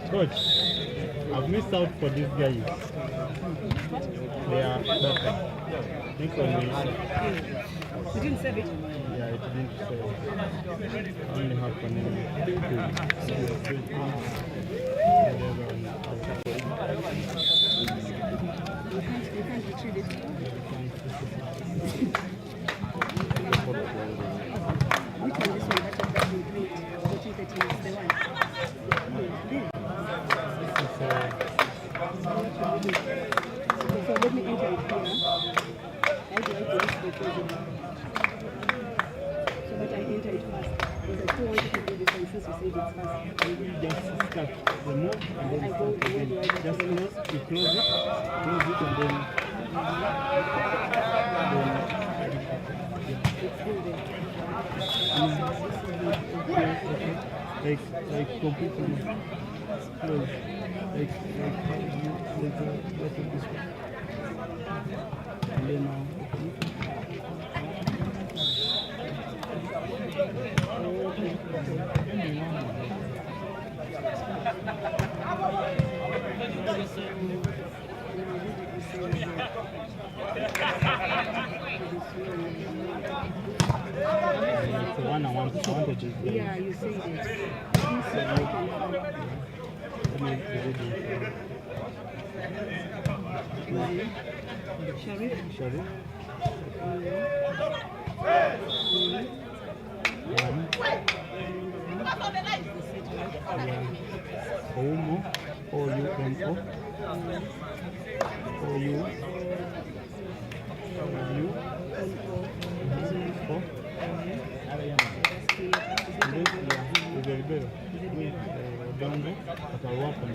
Coach, I've missed out for these guys. They are better. Think on me. You didn't save it? Yeah, it didn't save. Only half an hour. You can't retrieve it. Which one is this one? That you played? 14-13 is the one. So let me enter it here. How do I do it? So that I enter it fast. Because I still want to do this one since you said it's fast. Just start, remove, and then start again. Just close, you close it, and then like completely close, like this one. And then now. So one I want to just yeah, you say it. Sharif. Omo, O-U-M-O, O-U, Dongo, atawapa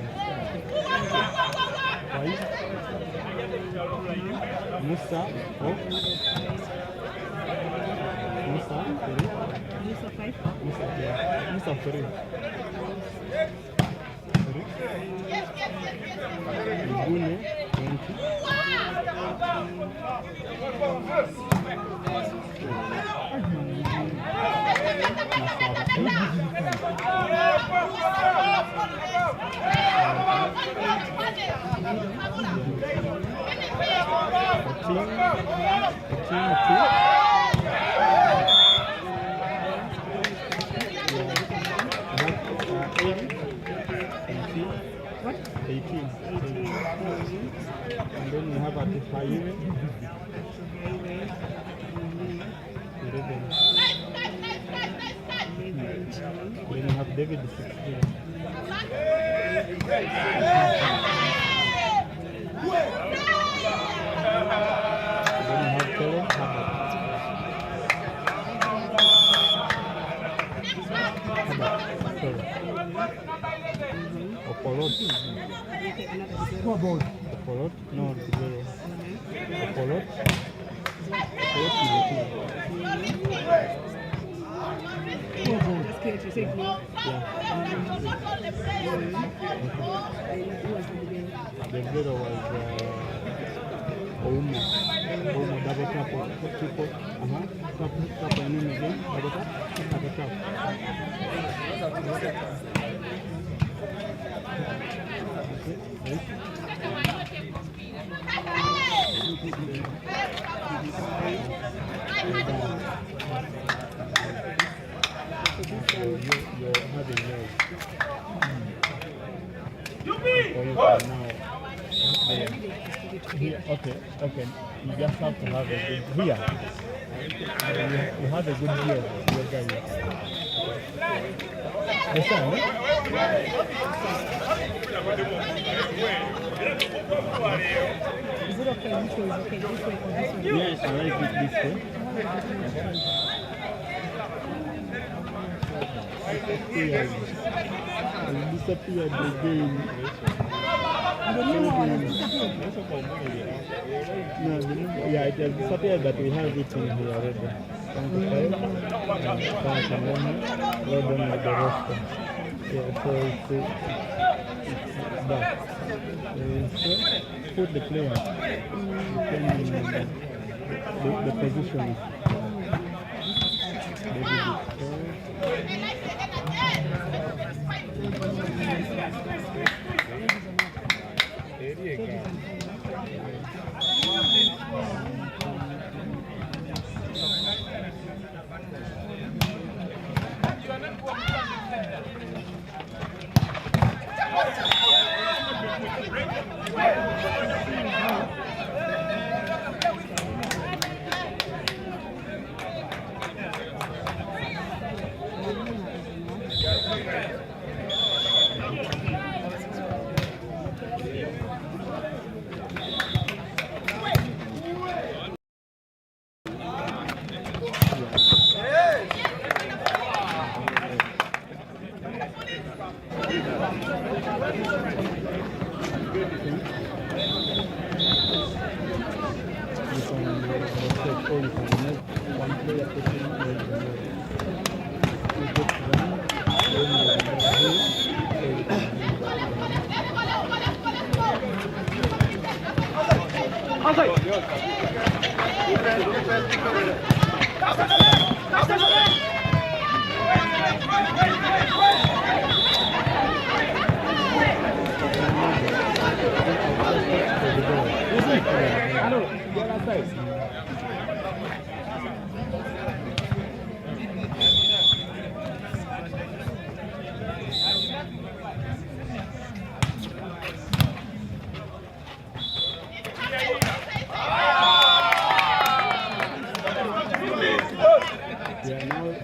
Musa, Musa 5, Musa 3. Gune 20. What? 18. And then we have at the 5. Then we have David 16. Opolot. Opolot? No, 0. Opolot. The zero was Omo. Omo, double tap, triple. Tap and in again. Double tap. Okay, right. Here, okay. You just have to have a good here. You have a good view of your guy. The sun, eh? Is it okay? This way is okay. This way or this way? Yes, I like it this way. Disappeared again. The Nemo one has disappeared. No, yeah, it has disappeared, but we have it in here already. 25, well done with the roster. Yeah, so it's back. So put the player, the position is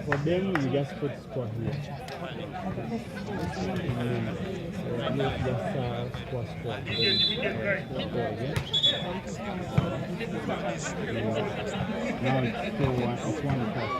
for them, you just put score here. Just score. Now it's still one. It's 1 person.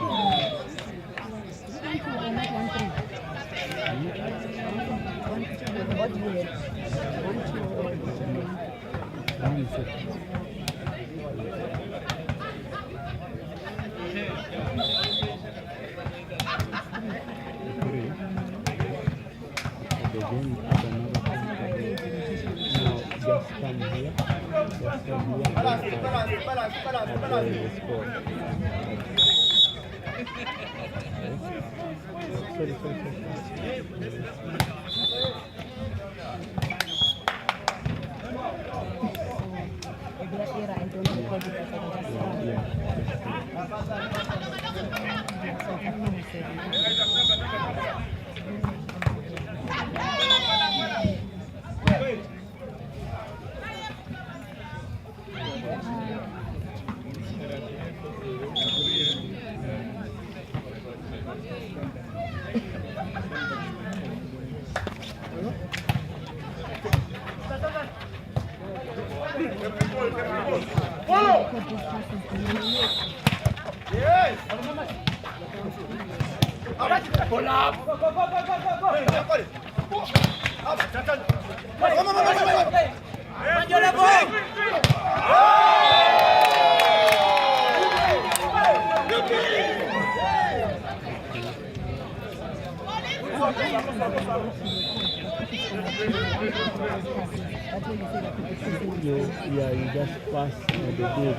Yeah, you just pass the big.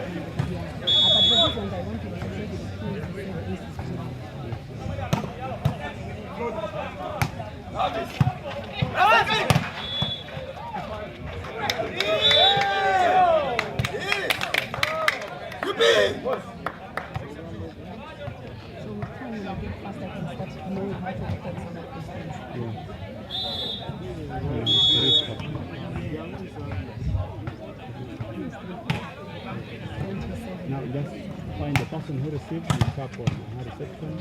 But the ones I want to person who received the tap on her reception.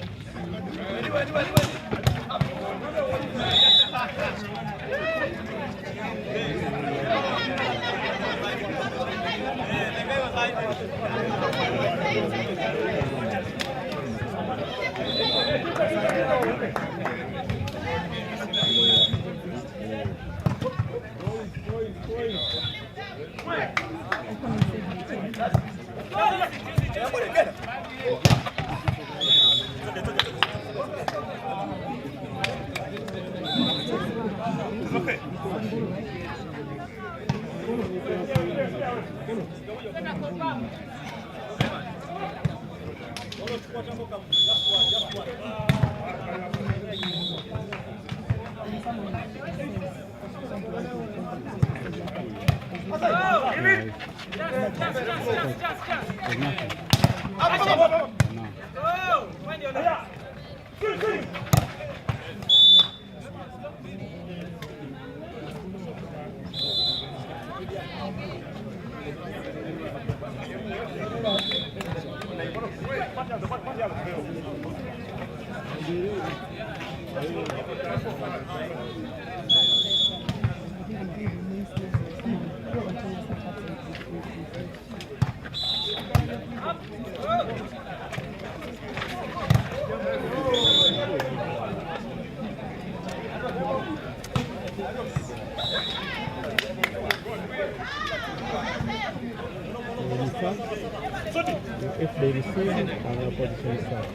If they receive, our position is up.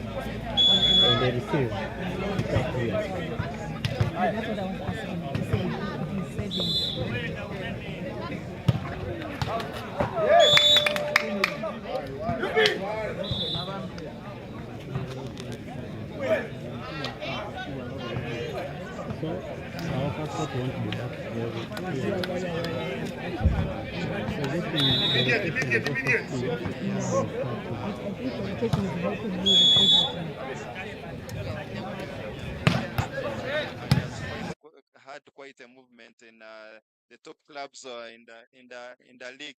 When they receive, it's up here. That's what I was asking. He So, our passport won't be back here. So this thing, had quite a movement in the top clubs in the league.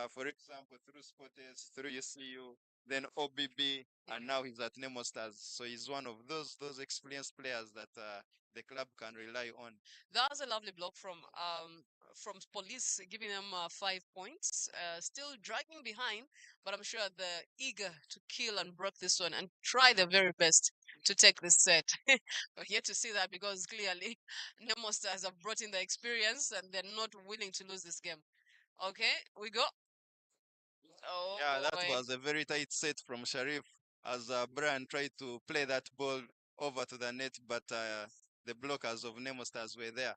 For example, through Sportes, through UCU, then OBB, and now he's at Nemo Stars. So he's one of those experienced players that the club can rely on. That was a lovely block from police, giving them 5 points. Still dragging behind, but I'm sure they're eager to kill and break this one and try their very best to take this set. We're here to see that because clearly Nemo Stars have brought in the experience and they're not willing to lose this game. Okay, we go. Oh, Yeah, that boy. was a very tight set from Sharif as Brian tried to play that ball over to the net, but the blockers of Nemo Stars were there.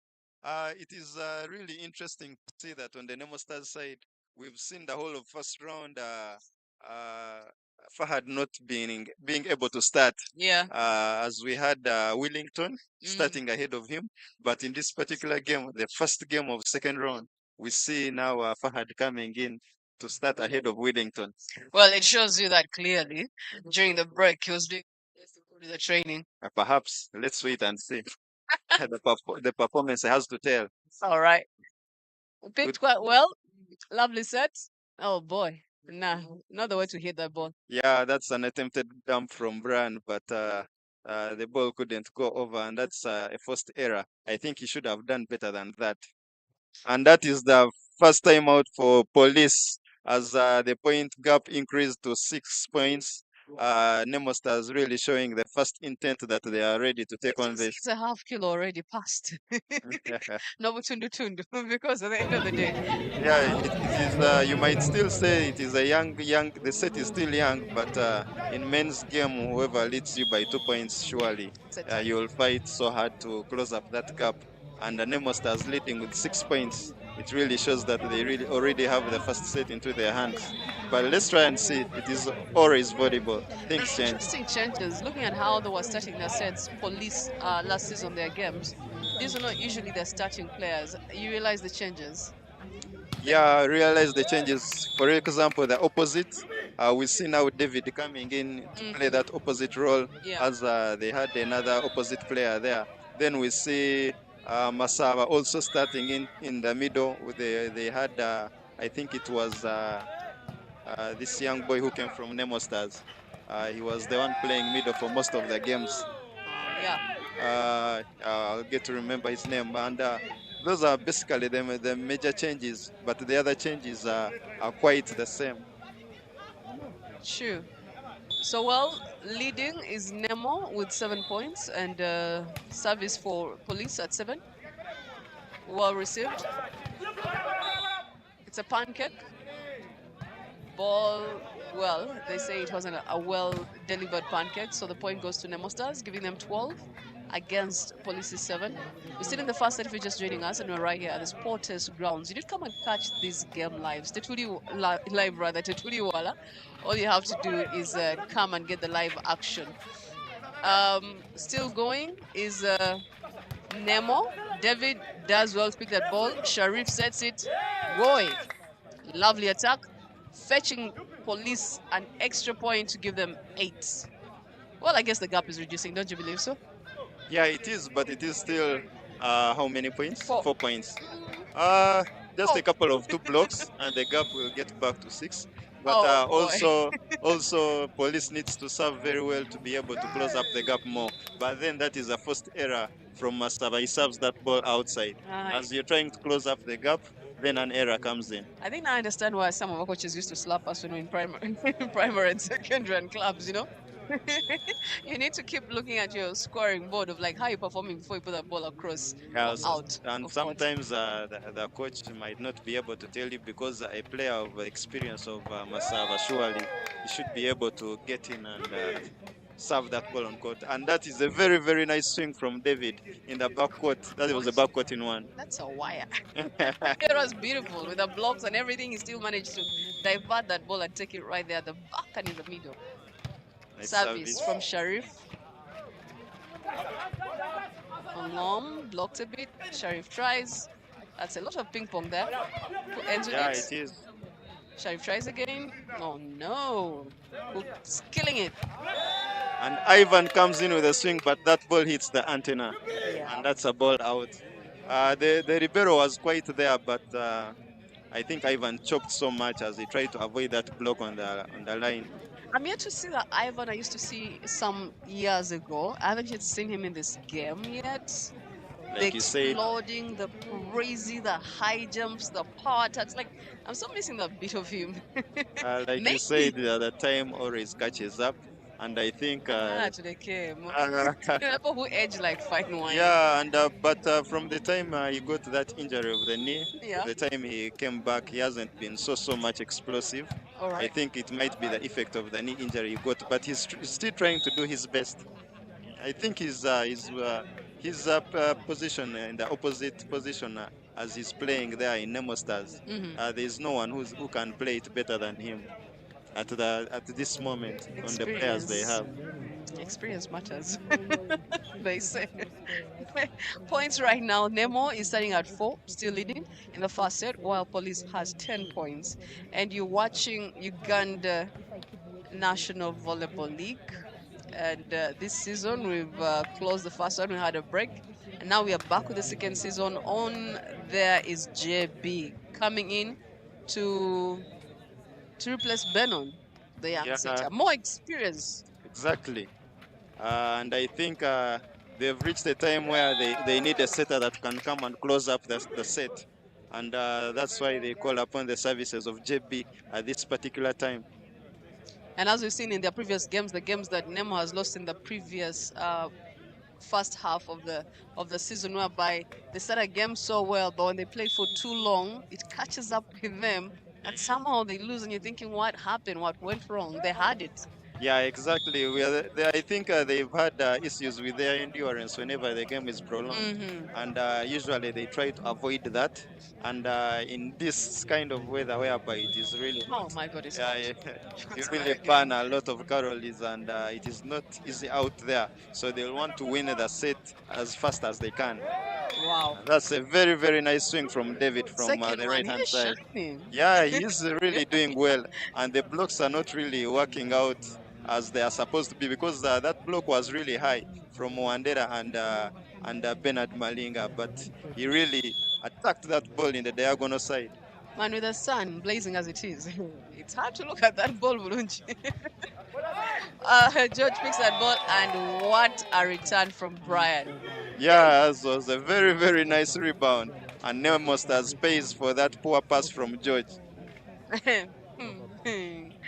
It is really interesting to see that on the Nemo Stars side, we've seen the whole of first round. Fahad not being able to start, Yeah. as we had Willington starting ahead of him. But in this particular game, the first game of second round, we see now Fahad coming in to start ahead of Willington. Well, it shows you that clearly during the break he was doing the training. Perhaps let's wait and see. The performance has to tell. All right. Picked Good. quite well. Lovely set. Oh boy. Nah, not the way to hit that ball. Yeah, that's an attempted dump from Brian, but the ball couldn't go over, and that's a first error. I think he should have done better than that. And that is the first time out for police as the point gap increased to 6 points. Nemo Stars really showing the first intent that they are ready to take on this. It's a half kilo already passed. No tundu tundu because at the end of the day. Yeah, it is. You might still say it is a young. The set is still young, but in men's game, whoever leads you by 2 points, surely you'll fight so hard to close up that gap. And the Nemo Stars leading with 6 points. It really shows that they really already have the first set into their hands. But let's try and see. It is always volleyball. Things change. Interesting changes. Looking at how they were starting their sets, police last season, their games. These are not usually their starting players. You realize the changes. Yeah, I realize the changes. For example, the opposite. We see now David coming in to play that opposite role as they had another opposite player there. Then we see Masaba also starting in the middle. They had, I think it was this young boy who came from Nemo Stars. He was the one playing middle for most of the games. Yeah. I'll get to remember his name. And those are basically the major changes, but the other changes are quite the same. True. So, well, leading is Nemo with 7 points and service for police at 7. Well received. It's a pancake. Ball, well, they say it wasn't a well-delivered pancake, so the point goes to Nemo Stars, giving them 12 against Police's 7. We're still in the first set if you're just joining us, and we're right here at the Sporters Grounds. You did come and catch this game live. Live, rather, Tetuli Wala. All you have to do is come and get the live action. Still going is Nemo. David does well to pick that ball. Sharif sets it. Boy, lovely attack. Fetching Police an extra point to give them 8. Well, I guess the gap is reducing, don't you believe so? Yeah, it is, but it is still how many points? 4. 4 points. Just a couple of 2 blocks, and the gap will get back to 6. But also, Police needs to serve very well to be able to close up the gap more. But then that is a first error from Mastava. He serves that ball outside. As you're trying to close up the gap, then an error comes in. I think I understand why some of our coaches used to slap us when we were in primary and secondary and clubs, you know? You need to keep looking at your scoring board of like how you're performing before you put that ball across or out. And sometimes the coach might not be able to tell you because a player of experience of Masava, surely he should be able to get in and serve that ball on court. And that is a very, very nice swing from David in the backcourt. That was a backcourt in 1. That's a wire. It was beautiful with the blocks and everything. He still managed to divert that ball and take it right there at the back and in the middle. Nice service from Sharif. Long, blocked a bit. Sharif tries. That's a lot of ping pong there. Ends with it. It is. Sharif tries again. Oh no. Who's killing it? And Ivan comes in with a swing, but that ball hits the antenna. Yeah. And that's a ball out. The Ribeiro was quite there, but I think Ivan choked so much as he tried to avoid that block on the line. I'm yet to see that Ivan I used to see some years ago. I haven't yet seen him in this game yet. Like the exploding, the crazy, the high jumps, the power attacks. Like, I'm still missing that bit of him. Like you said, the time always catches up. And I think to the game. People who edge like fine wine. Yeah, and but from the time he got that injury of the knee, the time he came back, he hasn't been so much explosive. I think it might be the effect of the knee injury he got, but he's still trying to do his best. I think his position in the opposite position as he's playing there in Nemo Stars, there is no one who can play it better than him at this moment on the players they have. Experience matters, they say. Points right now, Nemo is starting at 4, still leading in the first set, while Police has 10 points. And you're watching Uganda National Volleyball League. And this season, we've closed the first one, we had a break. And now we are back with the second season. On there is JB coming in to replace Benon, the young setter. More experience. Exactly. And I think they've reached a time where they need a setter that can come and close up the set. And that's why they call upon the services of JB at this particular time. And as we've seen in their previous games, the games that Nemo has lost in the previous first half of the season, whereby they start a game so well, but when they play for too long, it catches up with them. And somehow they lose, and you're thinking, what happened? What went wrong? They had it. Yeah, exactly. I think they've had issues with their endurance whenever the game is prolonged. And usually they try to avoid that. And in this kind of weather whereby it is really hot, oh my God, it's you really burn a lot of calories, and it is not easy out there. So they'll want to win the set as fast as they can. Wow. That's a very, very nice swing from David from the right-hand side. Shining. Yeah, he's really doing well. And the blocks are not really working out as they are supposed to be, because that block was really high from Wandera and Bernard Malinga. But he really attacked that ball in the diagonal side. Man, with the sun blazing as it is, it's hard to look at that ball, Bulunji. George picks that ball, and what a return from Brian. Yeah, it was a very, very nice rebound. And Nemo Stars pays for that poor pass from George.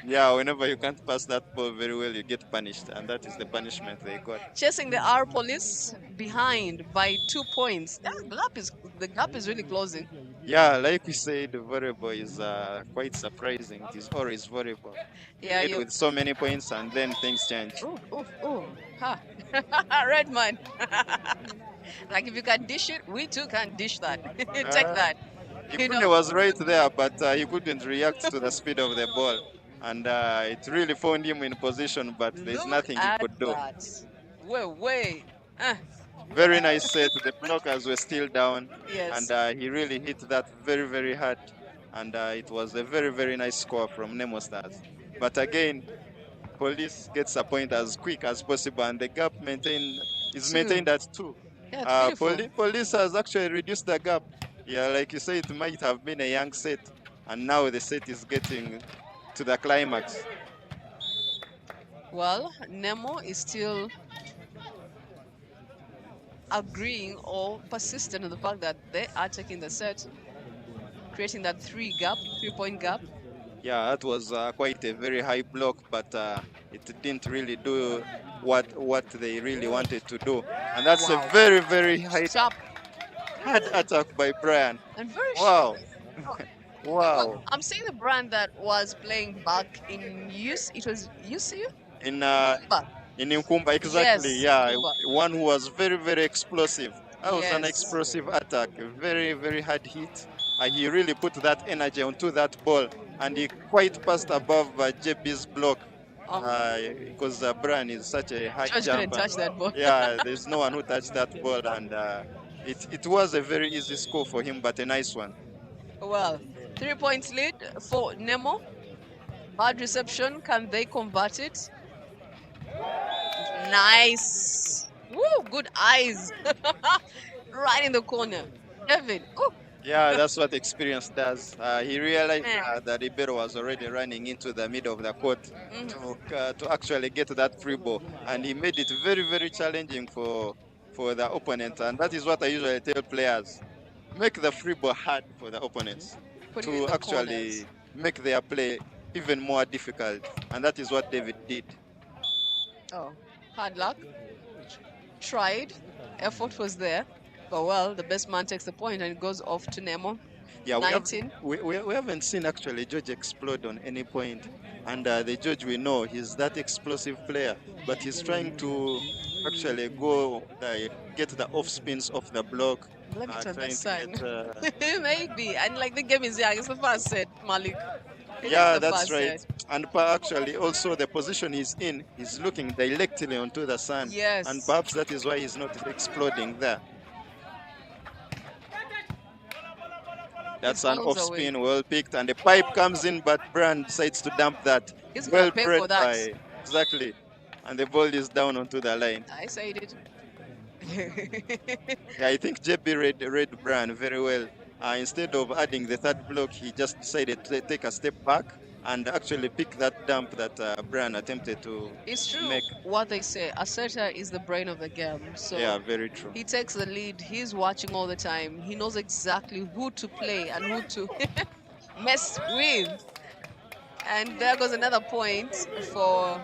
Yeah, whenever you can't pass that ball very well, you get punished. And that is the punishment they got. Chasing the R police behind by 2 points. The gap is really closing. Yeah, like we said, volleyball is quite surprising. It is always volleyball. You Yeah, lead you. with so many points and then things change. Oh, oh, oh. Ha. Red man. Like if you can dish it, we too can dish that. Take that. You Ikune know. was right there, but he couldn't react to the speed of the ball. And it really found him in position, but there's Look nothing he at could do. that. Way. Ah, Very nice set. The blockers were still down. yes. And he really hit that very, very hard. And it was a very, very nice score from Nemo Stars. But again, police gets a point as quick as possible, and the gap is Two. maintained at 2. Yeah, it's beautiful. Police has actually reduced the gap. Yeah, like you say, it might have been a young set, and now the set is getting to the climax. Well, Nemo is still agreeing or persistent on the fact that they are taking the set, creating that 3-point gap. Yeah, that was quite a very high block, but it didn't really do what they really wanted to do. And that's Wow. a very, very Sharp hard attack by Brian. and very Wow. sharp. Wow. I'm seeing the brand that was playing back in it was UCU? In But in Nkumba, exactly. Yes, Yeah, Nkumba. one who was very, very explosive. That was an Yes. explosive attack, a very, very hard hit. He really put that energy onto that ball, and he quite passed above JB's block. Because Brian is such a high George couldn't jumper. touch that ball. Yeah, there's no one who touched that ball, and it was a very easy score for him, but a nice one. Well, 3 points lead for Nemo. Bad reception. Can they convert it? Nice. Woo, good eyes. Right in the corner. David. Ooh. Yeah, that's what experience does. He realized Yeah. that Ribeiro was already running into the middle of the court Mhm. to actually get that free ball, and he made it very, very challenging for the opponent. And that is what I usually tell players: make the free ball hard for the opponents Put it in to the actually corners. make their play even more difficult. And that is what David did. Oh, hard luck. Tried. Effort was there. But well, the best man takes the point and it goes off to Nemo. Yeah, 19. we haven't seen actually George explode on any point. And the George we know, he's that explosive player, but he's trying to actually get the off spins off the block. Let me turn trying the to sign. get, Maybe. And like the game is young. It's the first set, Malik. yeah, the that's first right. set. And actually, also the position he's in, he's looking directly onto the sun. Yes. And perhaps that is why he's not exploding there. That's an falls off away. spin, well picked, and the pipe comes in, but Brand decides to dump that. He's Well gonna pay bred for that. by exactly, and the ball is down onto the line. I said it. Yeah, I think JB read Brand very well. Instead of adding the third block, he just decided to take a step back and actually pick that dump that Brand attempted to It's true make. what they say. A setter is the brain of the game. So Yeah, very true. he takes the lead. He's watching all the time. He knows exactly who to play and who to mess with. And there goes another point for.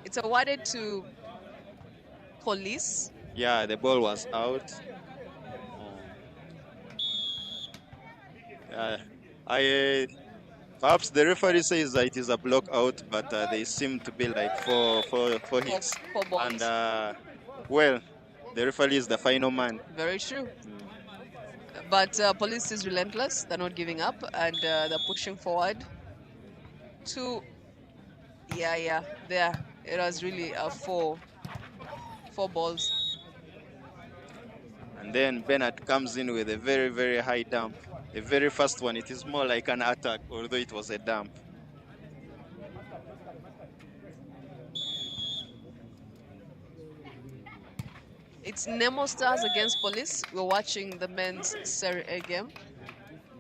It's awarded to police. Yeah, the ball was out. Perhaps the referee says that it is a block out, but they seem to be like four hits. For balls. And well, the referee is the final man. Very true. But police is relentless. They're not giving up, and they're pushing forward. Yeah. There, it was really four balls. And then Bernard comes in with a very, very high dump. The very first one, it is more like an attack, although it was a dump. It's Nemo Stars against Police. We're watching the men's Serie A game.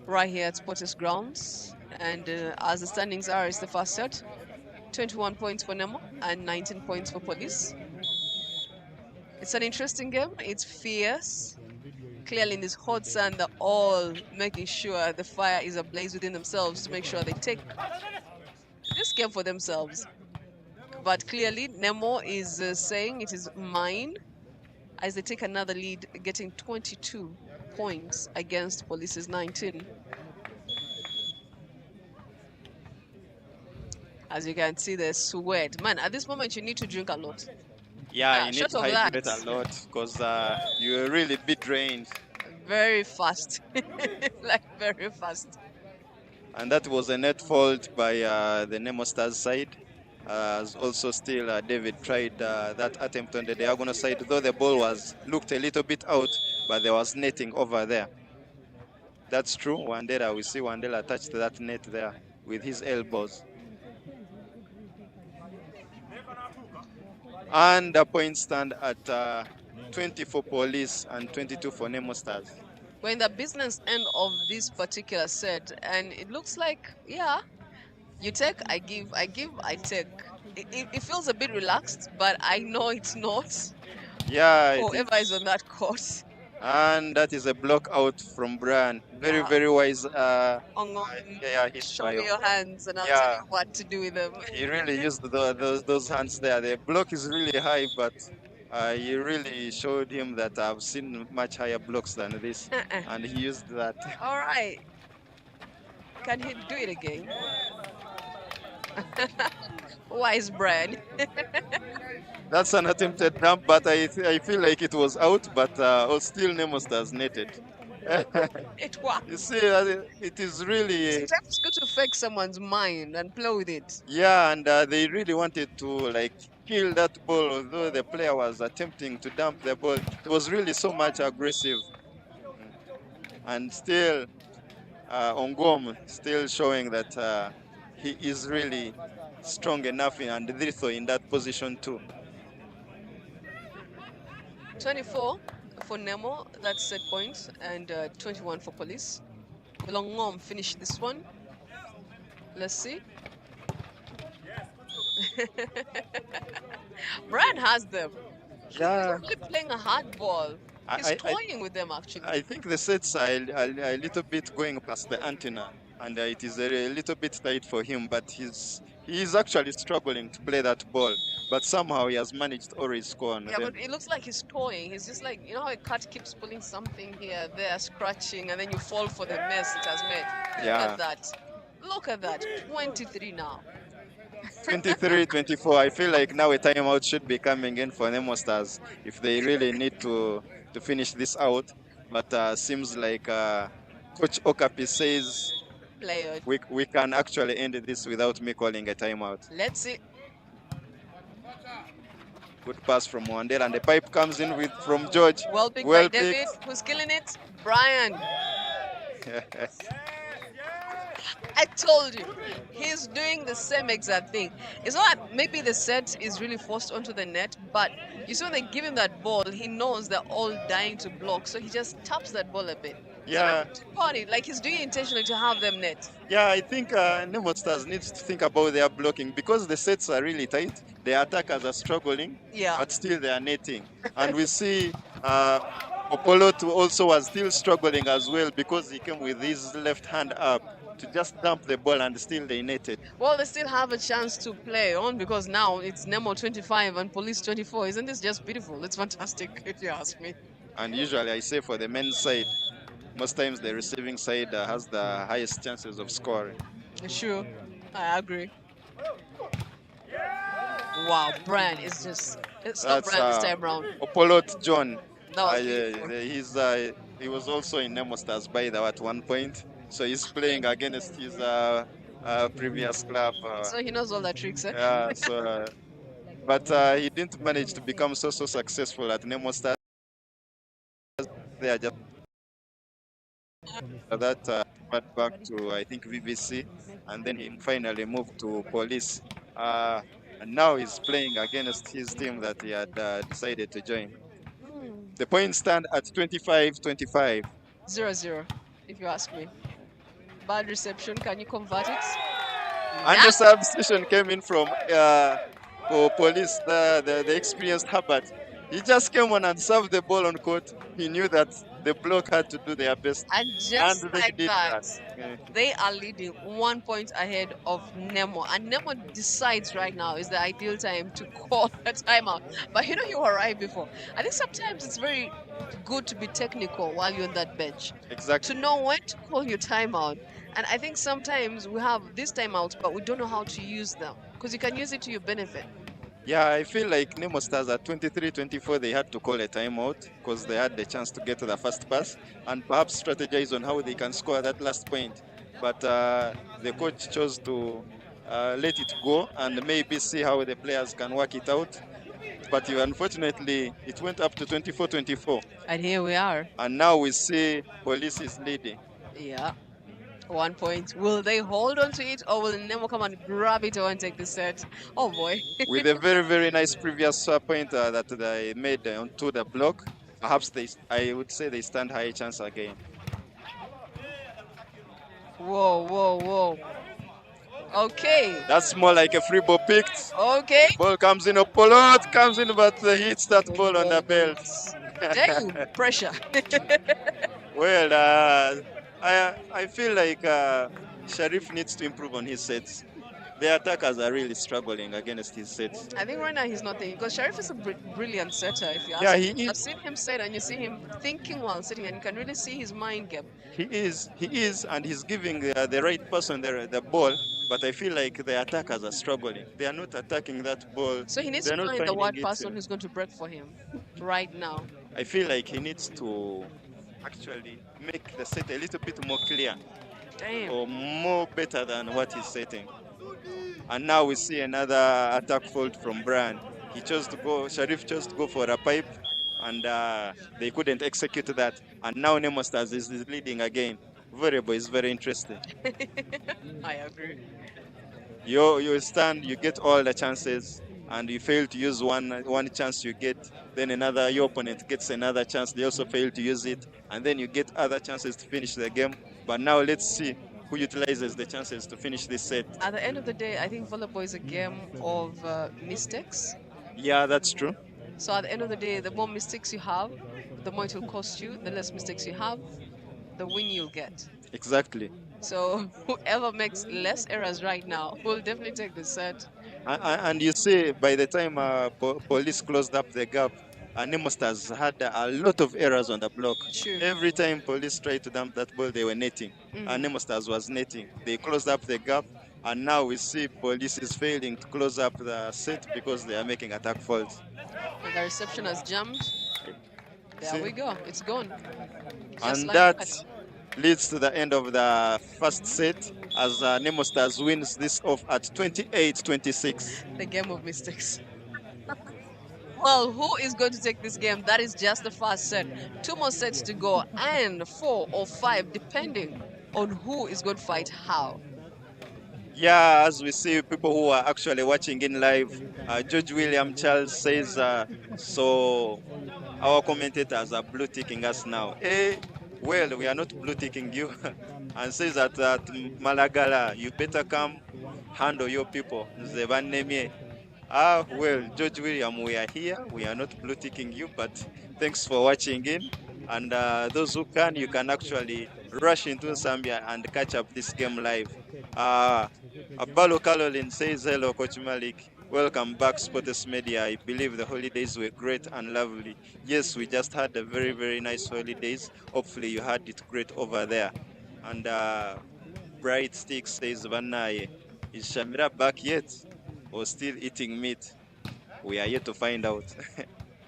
right here at Sports Grounds. And as the standings are, it's the first set. 21 points for Nemo and 19 points for Police. It's an interesting game. It's fierce. Clearly, in this hot sun, they're all making sure the fire is ablaze within themselves to make sure they take this game for themselves. But clearly, Nemo is saying it is mine as they take another lead, getting 22 points against Police's 19. As you can see, the sweat. Man, at this moment, you need to drink a lot. Yeah, you need short to of hydrate that. a lot because you're really be drained. Very fast. Like, very fast. And that was a net fault by the Nemo Stars side. As also still David tried that attempt on the diagonal side, though the ball looked a little bit out, but there was netting over there. That's true. Wandera, we see Wandera touched that net there with his elbows. And the points stand at 20 for Police and 22 for Nemo Stars. We're in the business end of this particular set, and it looks like, yeah, you take, I give, I give, I take. It feels a bit relaxed, but I know it's not. Yeah, Whoever is on that court. And that is a block out from Brian. Very, Yeah. very wise. Hit Show by me your hands, and I'll tell you what to do with them. He really used those hands there. The block is really high, but he really showed him that I've seen much higher blocks than this, and he used that. All right. Can he do it again? Wise Brian. That's an attempted dump, but I feel like it was out, but still Nemo Stars netted. It worked. You see, it is really... Sometimes it's good to fake someone's mind and play with it. Yeah, and they really wanted to like kill that ball, although the player was attempting to dump the ball. It was really so much aggressive. And still, Ongom still showing that he is really strong enough and lethal in that position too. 24 for Nemo, that's set points, and 21 for Police. Will Ongom finish this one? Let's see. Brian has them. Yeah. He's really playing a hard ball. He's toying with them, actually. I think the sets are a little bit going past the antenna, and it is a little bit tight for him, but he's actually struggling to play that ball, but somehow he has managed to always score on them. But it looks like he's toying. He's just like, you know how a cat keeps pulling something here, there, scratching, and then you fall for the mess it has made. Yeah. Look at that. Look at that. 23 now. 23, 24. I feel like now a timeout should be coming in for Nemo Stars if they really need to finish this out. But seems like Coach Okapi says we can actually end this without me calling a timeout. Let's see. Good pass from Wandera, and the pipe comes in from George. Well picked by David, who's killing it. Brian. I told you, he's doing the same exact thing. It's not like maybe the set is really forced onto the net, but you see when they give him that ball, he knows they're all dying to block, so he just taps that ball a bit. Yeah. Funny, like he's doing it intentionally to have them net. Yeah, I think Nemo Stars needs to think about their blocking because the sets are really tight. The attackers are struggling, but still they are netting. And we see Opolotu also was still struggling as well because he came with his left hand up to just dump the ball and still they netted. Well, they still have a chance to play on because now it's Nemo 25 and Police 24. Isn't this just beautiful? It's fantastic if you ask me. And usually I say for the men's side, most times the receiving side has the highest chances of scoring. Sure, I agree. Wow, Brian is just... It's not Brian this time round. Opolot John. That was he was also in Nemo Stars by at one point. So he's playing against his previous club. So he knows all the tricks, eh? Yeah, but he didn't manage to become so successful at Nemo Stars. They are just that went back to, I think, VBC, and then he finally moved to Police. And now he's playing against his team that he had decided to join. The points stand at 25-25. 0-0, if you ask me. Bad reception. Can you convert it? And the substitution came in from for police, the experienced Herbert. He just came on and served the ball on court. He knew that the block had to do their best, And and just they like did that, that. Yeah. they are leading 1 point ahead of Nemo. And Nemo decides right now is the ideal time to call a timeout. But you were right before. I think sometimes it's very good to be technical while you're on that bench. Exactly. To know when to call your timeout. And I think sometimes we have these timeouts, but we don't know how to use them because you can use it to your benefit. Yeah, I feel like Nemo Stars at 23-24, they had to call a timeout because they had the chance to get to the first pass and perhaps strategize on how they can score that last point. But the coach chose to let it go and maybe see how the players can work it out. But unfortunately, it went up to 24-24. And here we are. And now we see Police is leading. Yeah. 1 point. Will they hold on to it or will Nemo come and grab it and take the set? Oh boy. With a very, very nice previous point that they made onto the block, perhaps I would say they stand high chance again. Whoa, whoa, whoa. Okay. That's more like a free ball picked. Okay. Ball comes in, Opolot comes in, but hits that ball on the belt. Damn, pressure. Well, I feel like Sharif needs to improve on his sets. The attackers are really struggling against his sets. I think right now he's not thinking because Sharif is a brilliant setter. If you ask Yeah, me. he I've is. seen him set and you see him thinking while sitting, and you can really see his mind game. He is, and he's giving the right person the ball. But I feel like the attackers are struggling. They are not attacking that ball. So he needs They're to not find the finding right it. person who's going to break for him right now. I feel like he needs to actually make the set a little bit more clear Damn. or more better than what he's setting. And now we see another attack fault from Brian. Sharif chose to go for a pipe, and they couldn't execute that. And now Nemo Stars is leading again. Volleyball is very interesting. I agree. You stand, you get all the chances, and you fail to use one chance you get. Then your opponent gets another chance. They also fail to use it, and then you get other chances to finish the game. But now let's see who utilizes the chances to finish this set. At the end of the day, I think volleyball is a game of mistakes. Yeah, that's true. So at the end of the day, the more mistakes you have, the more it will cost you. The less mistakes you have, the win you'll get. Exactly. So whoever makes less errors right now will definitely take the set. And you see, by the time police closed up the gap, Nemo Stars had a lot of errors on the block. True. Every time police tried to dump that ball, they were netting. Nemo Stars was netting. They closed up the gap, and now we see police is failing to close up the set because they are making attack faults. And the reception has jammed. There we go. It's gone. Just And like that leads to the end of the first set as Nemo Stars wins this off at 28-26. The game of mistakes. Well, who is going to take this game? That is just the first set. 2 more sets to go, and 4 or 5, depending on who is going to fight how. Yeah, as we see people who are actually watching in live, George William Charles says, so our commentators are blue ticking us now. Well, we are not blue ticking you. And says that Malagala, you better come handle your people. Well, George William, we are here. We are not blue ticking you, but thanks for watching in. And those who can, you can actually rush into NSMBYA and catch up this game live. Abalo Caroline says, hello, Coach Malik. Welcome back, Sports Media. I believe the holidays were great and lovely. Yes, we just had a very, very nice holidays. Hopefully you had it great over there. And Bright Stick says, Vanaye, is Shamira back yet? Or still eating meat? We are yet to find out.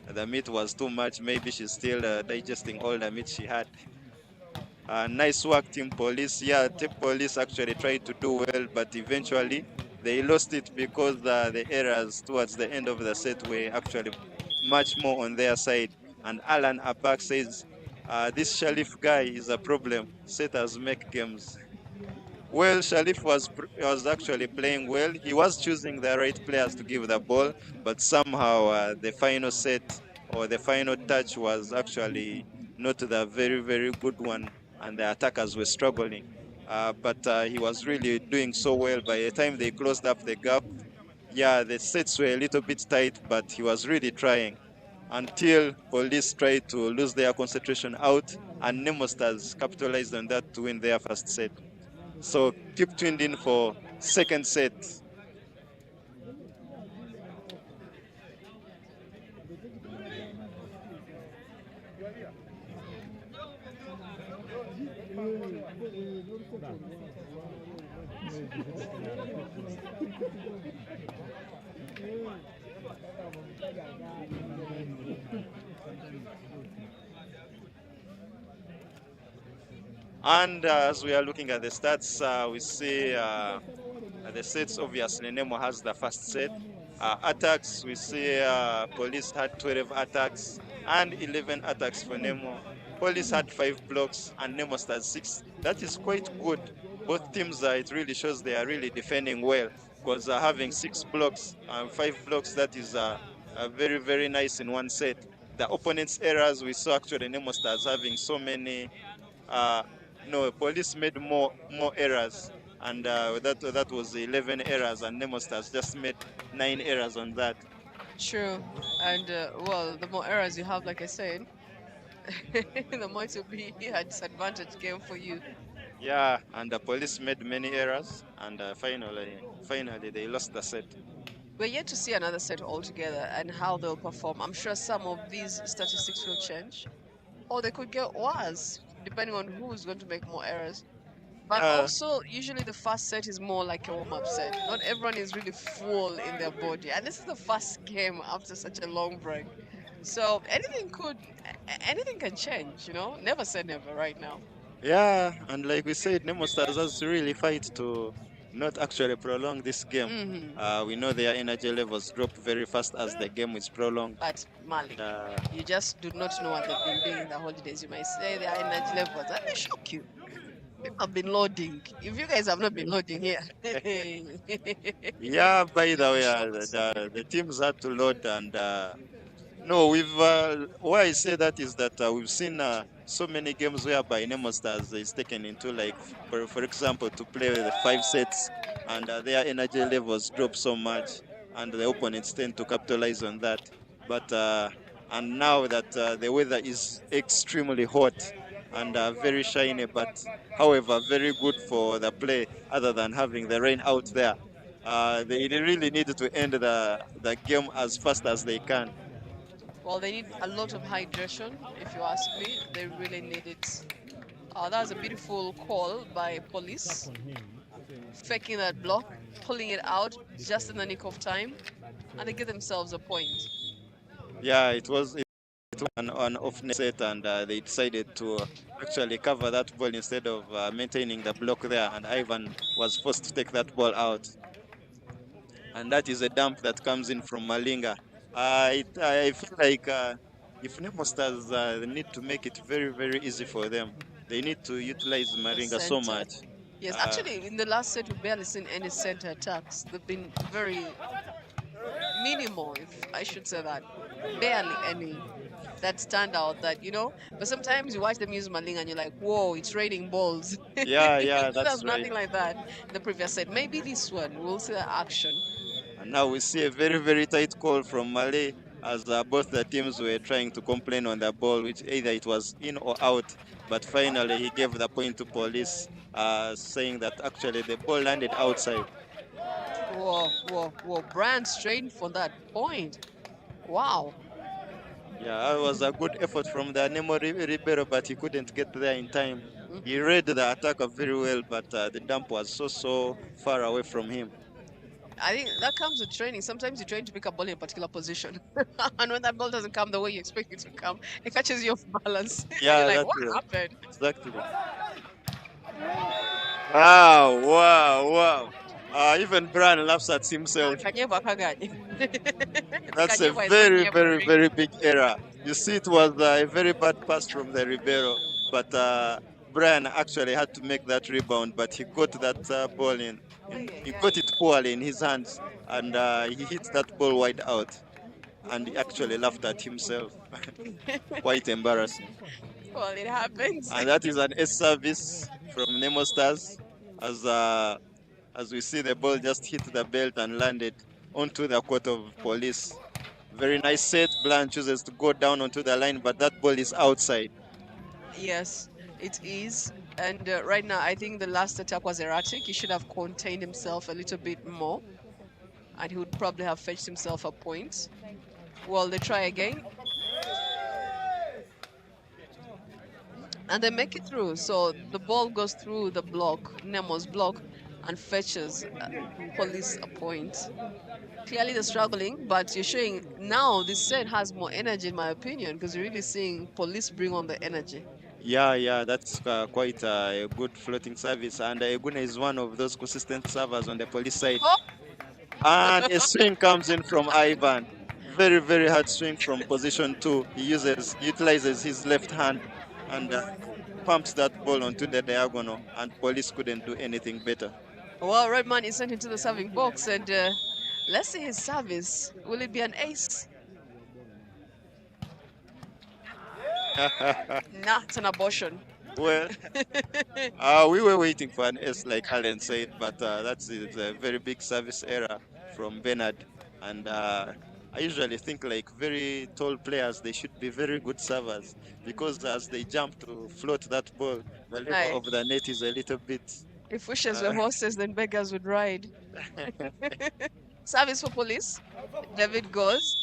The meat was too much. Maybe she's still digesting all the meat she had. Nice work, Team Police. Yeah, Team Police actually tried to do well, but eventually they lost it because the errors towards the end of the set were actually much more on their side. And Alan Abak says, this Sharif guy is a problem. Setters make games. Well, Sharif was actually playing well. He was choosing the right players to give the ball, but somehow the final set or the final touch was actually not the very, very good one, and the attackers were struggling. but he was really doing so well. By the time they closed up the gap, yeah, the sets were a little bit tight, but he was really trying until police tried to lose their concentration out, and Nemo Stars capitalized on that to win their first set. So keep tuned in for second set. And as we are looking at the stats, we see the sets. Obviously, Nemo has the first set. Attacks, we see Police had 12 attacks and 11 attacks for Nemo. Police had 5 blocks and Nemo Stars 6. That is quite good. Both teams, it really shows they are really defending well, because having 6 blocks and 5 blocks, that is very, very nice in one set. The opponent's errors, we saw actually Nemo Stars having so many. No, Police made more errors, and that was 11 errors, and Nemo Stars just made 9 errors on that. True. And well, the more errors you have, like I said, the more it will be a disadvantage game for you. Yeah, and the Police made many errors, and finally they lost the set. We're yet to see another set altogether and how they'll perform. I'm sure some of these statistics will change, or they could get worse, depending on who's going to make more errors. But also, usually the first set is more like a warm-up set. Not everyone is really full in their body. And this is the first game after such a long break. So anything can change, you know? Never say never right now. Yeah, and like we said, Nemo Stars has to really fight to not actually prolong this game. We know their energy levels drop very fast as the game is prolonged. But Malik, you just do not know what they've been doing in the holidays. You might say their energy levels, and they shock you. People have been loading. If you guys have not been loading here. Yeah, by the way, the teams had to load, and no, why I say that is that we've seen so many games whereby Nemo Stars is taken into, like, for example, to play the 5 sets, and their energy levels drop so much, and the opponents tend to capitalize on that. But and now that the weather is extremely hot and very shiny, but however very good for the play, other than having the rain out there. They really need to end the game as fast as they can. Well, they need a lot of hydration, if you ask me. They really need it. That was a beautiful call by Police. Faking that block, pulling it out just in the nick of time, and they get themselves a point. Yeah, it was an off set, and they decided to actually cover that ball instead of maintaining the block there, and Ivan was forced to take that ball out. And that is a dump that comes in from Malinga. I feel like if Nemo Stars need to make it very, very easy for them, they need to utilize Malinga so much. Yes, actually, in the last set, we've barely seen any center attacks. They've been very minimal, if I should say that. Barely any that stand out, that, you know. But sometimes you watch them use Malinga and you're like, whoa, it's raining balls. Yeah, that's There's nothing like that in the previous set. Maybe this one, we'll see the action. And now we see a very, very tight call from Malay, as both the teams were trying to complain on the ball, which either it was in or out. But finally, he gave the point to Police, saying that actually the ball landed outside. Whoa. Brand straight for that point. Wow. Yeah, that was a good effort from the Nemo Ribeiro, but he couldn't get there in time. He read the attacker very well, but the dump was so far away from him. I think that comes with training. Sometimes you train to pick a ball in a particular position. And when that ball doesn't come the way you expect it to come, it catches you off balance. Yeah, you're like, what happened? Exactly. Wow. Even Brian laughs at himself. That's a very, very big error. You see, it was a very bad pass from the Ribeiro, but Brian actually had to make that rebound, but he got that ball in. He got it poorly in his hands, and he hit that ball wide out, and he actually laughed at himself. Quite embarrassing. Well, it happens. And that is an S service from Nemo Stars as we see the ball just hit the belt and landed onto the court of police. Very nice set. Bland chooses to go down onto the line, but that ball is outside. Yes, it is. And right now, I think the last attack was erratic. He should have contained himself a little bit more, and he would probably have fetched himself a point. Well, they try again. And they make it through. So the ball goes through the block, Nemo's block, and fetches police a point. Clearly they're struggling, but you're showing now this set has more energy, in my opinion, because you're really seeing police bring on the energy. Yeah, that's quite a good floating service. And Eguna is one of those consistent servers on the police side. Oh, And a swing comes in from Ivan. Very, very hard swing from position 2. He utilizes his left hand and pumps that ball onto the diagonal, and police couldn't do anything better. well, Redman is sent into the serving box, and let's see his service. Will it be an ace? Nah, it's an abortion. Well, we were waiting for an S, like Alan said, but that's a very big service error from Bernard. And I usually think like very tall players, they should be very good servers, because as they jump to float that ball, the level Aye. of the net is a little bit. If wishes were horses, then beggars would ride. Service for police. David goes.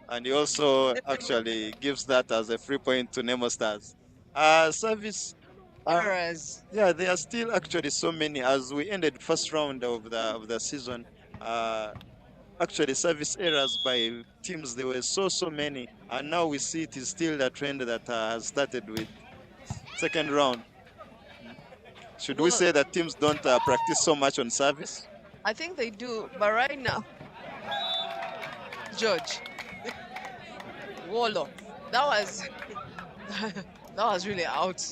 And he also actually gives that as a free point to Nemo Stars. Service. Errors. Yeah, there are still actually so many. As we ended first round of the season, actually service errors by teams, there were so many, and now we see it is still a trend that has started with second round. Should we say that teams don't practice so much on service? I think they do, but right now, George, Wolo, that was really out.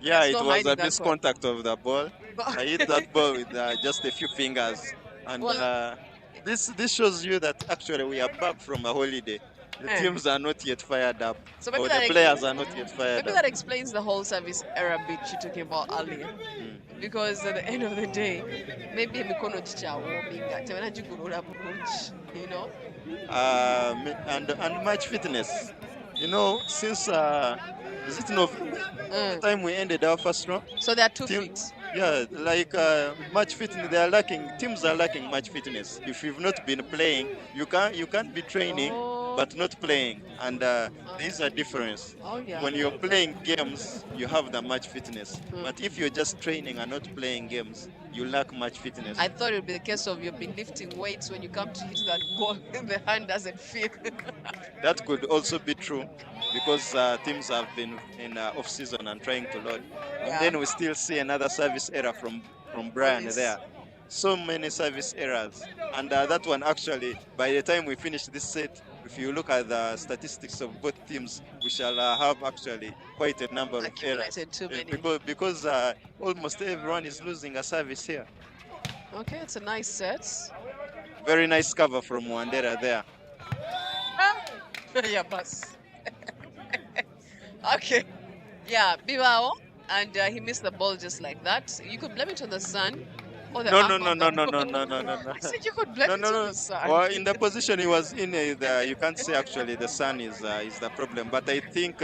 Yeah, There's it no was hiding a that one. miscontact of the ball. I hit that ball with just a few fingers, and Well- this shows you that actually we are back from a holiday. The teams are not yet fired up, So or maybe the that players are not yet fired maybe up. that explains the whole service error bit you're talking about earlier. Because at the end of the day, maybe emikono gichawominga tebanagigolola bulungi, you know. And match fitness. You know, since is it November, the time we ended our first round? So they are 2 Team- feet. Yeah, like match fitness, they are lacking. Teams are lacking match fitness. If you've not been playing, you can't be training but not playing, and there's a difference. Oh yeah. When you're playing games, you have the match fitness. But if you're just training and not playing games, you lack match fitness. I thought it would be the case of you've been lifting weights when you come to hit that ball, the hand doesn't feel. That could also be true, because teams have been in off season and trying to load. Yeah. And then we still see another service error from Brian Police. there. So many service errors, and that one actually, by the time we finish this set, if you look at the statistics of both teams, we shall have actually quite a number of errors. Accumulated too many. Because almost everyone is losing a service here. Okay, it's a nice set. Very nice cover from Wandera there. Yeah, boss. Okay. Yeah, Bibao, and he missed the ball just like that. You could blame it on the sun. Or the No. I said you could blame it on the sun. Well, in the position he was in, you can't say actually the sun is the problem. But I think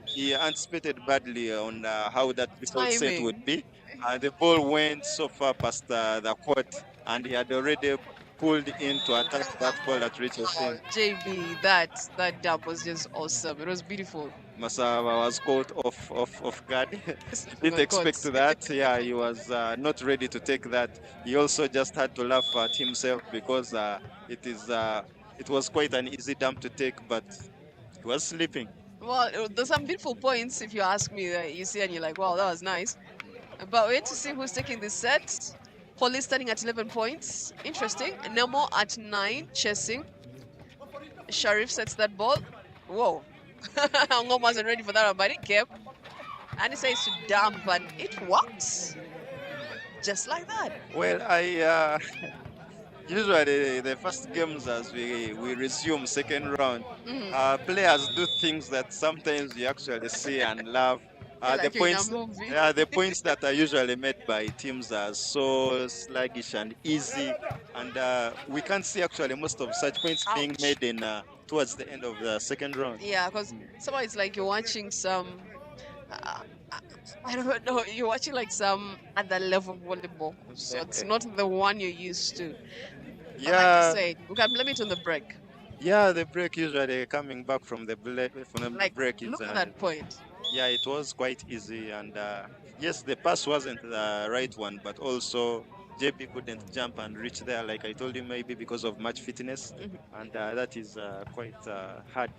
he anticipated badly on how that result set Timing. would be. The ball went so far past the court, and he had already pulled in to attack that ball that reaches him. JB, that dub was just awesome. It was beautiful. Masaba was caught off guard. Didn't Got expect caught. that. Yeah, he was not ready to take that. He also just had to laugh at himself, because it was quite an easy dump to take, but he was sleeping. Well, there's some beautiful points if you ask me. That you see and you're like, wow, that was nice. But wait to see who's taking this set. Police starting at 11 points. Interesting. Nemo at 9, chasing. Sharif sets that ball. Whoa. Ngoma wasn't ready for that one, but it kept. And he says to dump, and it works. Just like that. Well, Usually the first games as we resume second round, Mhm. players do things that sometimes you actually see and laugh. The Like you're in a points, movie. the points that are usually made by teams are so sluggish and easy, and we can't see actually most of such points being Ouch. made in towards the end of the second round. Yeah, because somehow it's like you're watching some. Uh, uh, I don't know. You're watching like some other level volleyball, so it's not the one you're used to. But like you Yeah, said, we can blame it on the break. yeah, the break usually coming back from the from the Like, break is look at that point. yeah, it was quite easy. And yes, the pass wasn't the right one, but also JP couldn't jump and reach there, like I told you, maybe because of match fitness. Mhm. And that is quite hard.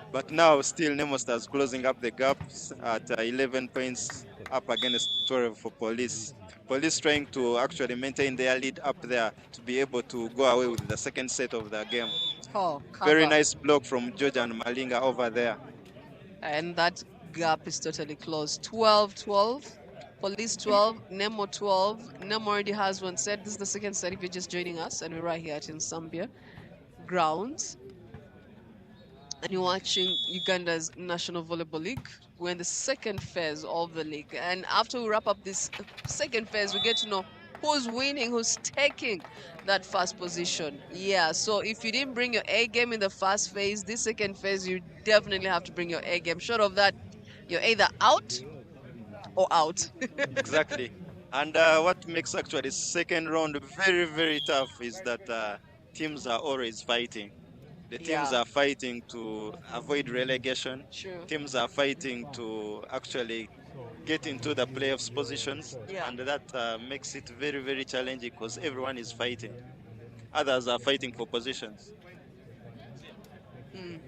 But now, still, Nemo Stars closing up the gaps at 11 points up against 12 for Police. Police trying to actually maintain their lead up there to be able to go away with the second set of the game. Oh, Very cover. nice block from George and Malinga over there. And that gap is totally closed. 12-12. Police 12, Nemo 12. Nemo already has one set. This is the second set if you're just joining us, and we're right here at NSMBYA grounds. And you're watching Uganda's National Volleyball League. We're in the second phase of the league. And after we wrap up this second phase, we get to know who's winning, who's taking that first position. Yeah, so if you didn't bring your A game in the first phase, this second phase, you definitely have to bring your A game. Short of that, you're either out or out. Exactly. And what makes actually second round very, very tough is that teams are always fighting. The teams Yeah, are fighting to avoid relegation. true. Teams are fighting to actually get into the playoffs positions. Yeah. And that makes it very, very challenging because everyone is fighting. Others are fighting for positions. Mm.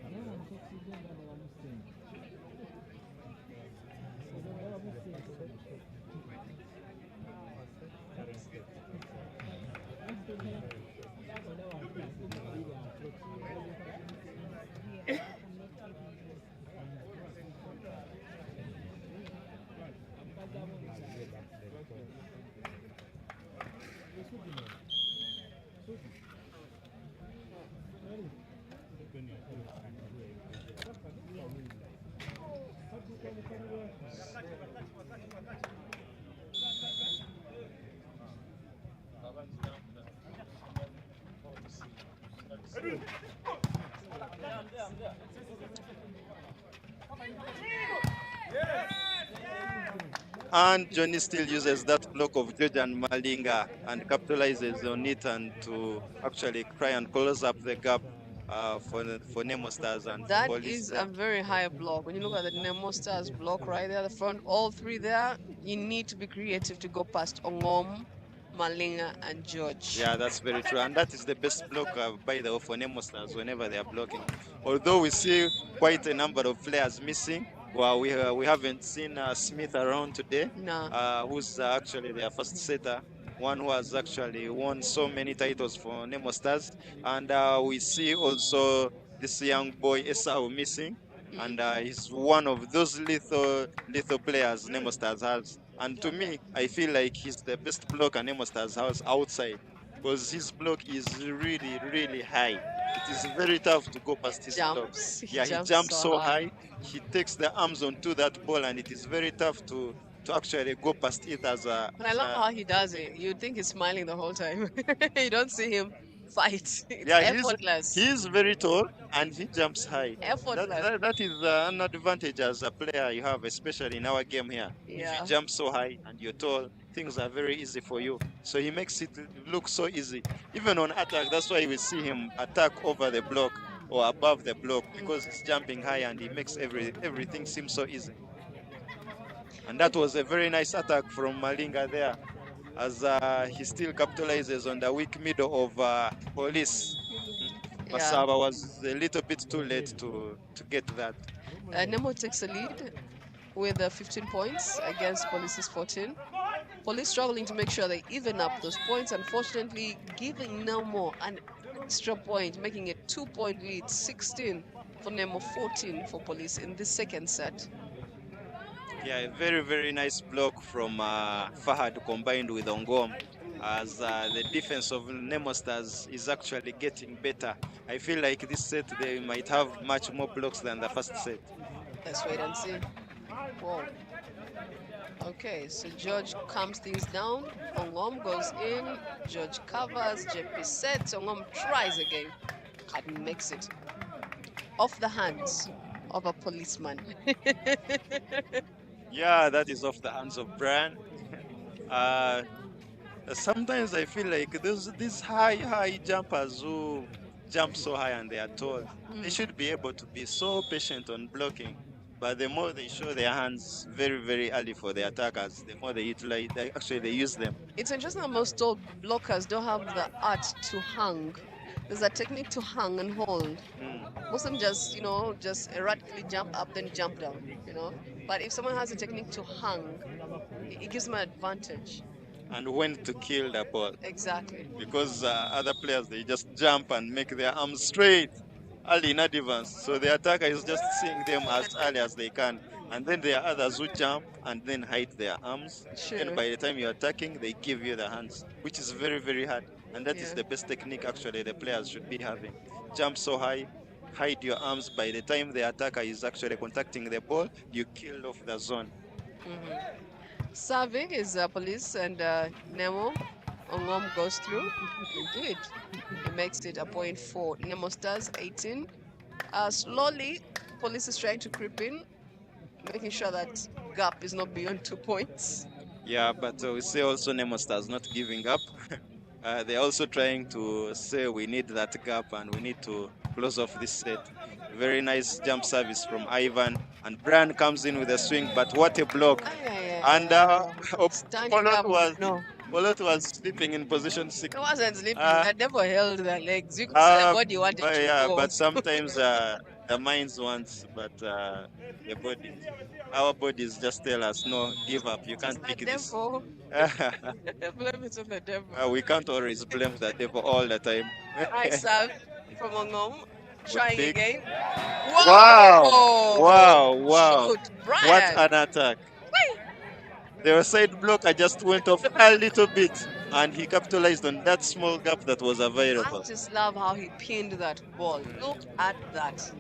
And Johnny still uses that block of George and Malinga and capitalizes on it and to actually try and close up the gap for Nemo Stars and That Police is a there. very high block. When you look at the Nemo Stars block right there, the front, all three there, you need to be creative to go past Ongom, Malinga, and George. Yeah, that's very true. And that is the best block, by the way, for Nemo Stars whenever they are blocking. Although we see quite a number of players missing, well, we haven't seen Smith around today, Nah. who's actually their first setter, one who has actually won so many titles for Nemo Stars. And we see also this young boy Esau missing, Mm. and he's one of those lethal players Nemo Stars has. And to me, I feel like he's the best blocker Nemo Stars has outside because his block is really, really high. It is very tough to go past his block. Jumps. He Yeah, he jumps jumps so so high. high. He takes the arms onto that ball, and it is very tough to actually go past it But I love how he does it. You'd think he's smiling the whole time. You don't see him fight. It's yeah, effortless. he is very tall and he jumps high. Effortless. That is an advantage as a player you have, especially in our game here. If you Yeah. jump so high and you're tall, things are very easy for you. So he makes it look so easy. Even on attack, that's why we see him attack over the block or above the block because he's jumping high and he makes everything seem so easy. And that was a very nice attack from Malinga there, as he still capitalizes on the weak middle of Police. Yeah. Masaba was a little bit too late to get that. Nemo takes a lead with 15 points against Police's 14. Police struggling to make sure they even up those points, unfortunately giving Nemo an extra point, making it 2-point lead, 16 for Nemo, 14 for Police in this second set. Yeah, a very, very nice block from Fahad combined with Ongom. as the defense of Nemo Stars is actually getting better. I feel like this set they might have much more blocks than the first set. Let's wait and see. Whoa. Okay, so George calms things down. Ongom goes in. George covers. JP sets. Ongom tries again. And makes it. Off the hands of a policeman. Yeah, that is off the hands of Brian. uh, Sometimes I feel like these high jumpers who jump so high and they are tall, they should be able to be so patient on blocking. But the more they show their hands very early for the attackers, the more they utilize, they use them. It's interesting that most tall blockers don't have the art to hang. There's a technique to hang and hold. Most of them just, just erratically jump up, then jump down, But if someone has a technique to hang, it gives them an advantage. And when to kill the ball. Exactly. Because other players, they just jump and make their arms straight early in advance. So the attacker is just seeing them as early as they can. And then there are others who jump and then hide their arms. Sure. And by the time you're attacking, they give you the hands, which is very hard. And that is the best technique actually the players should be having. Jump so high, hide your arms. By the time the attacker is actually contacting the ball, you kill off the zone. Serving is police and Nemo. Ongom goes through. Good. He makes it a point for Nemo Stars 18. Slowly, police is trying to creep in, making sure that gap is not beyond 2 points. Yeah, but we say also Nemo Stars not giving up. They're also trying to say we need that gap and we need to close off this set. Very nice jump service from Ivan. And Brian comes in with a swing, but what a block. And Polot was sleeping in position 6. He wasn't sleeping. I never held the legs. You could say what you wanted to yeah, go. but sometimes the minds want, but the body, our bodies just tell us, no, give up. You can't pick this. Blame it on the devil. We can't always blame the devil all the time. I serve from Ongom. Trying again. Wow. Shoot, Brian. What an attack. The side blocker just went off a little bit and he capitalized on that small gap that was available. I just love how he pinned that ball. Look at that.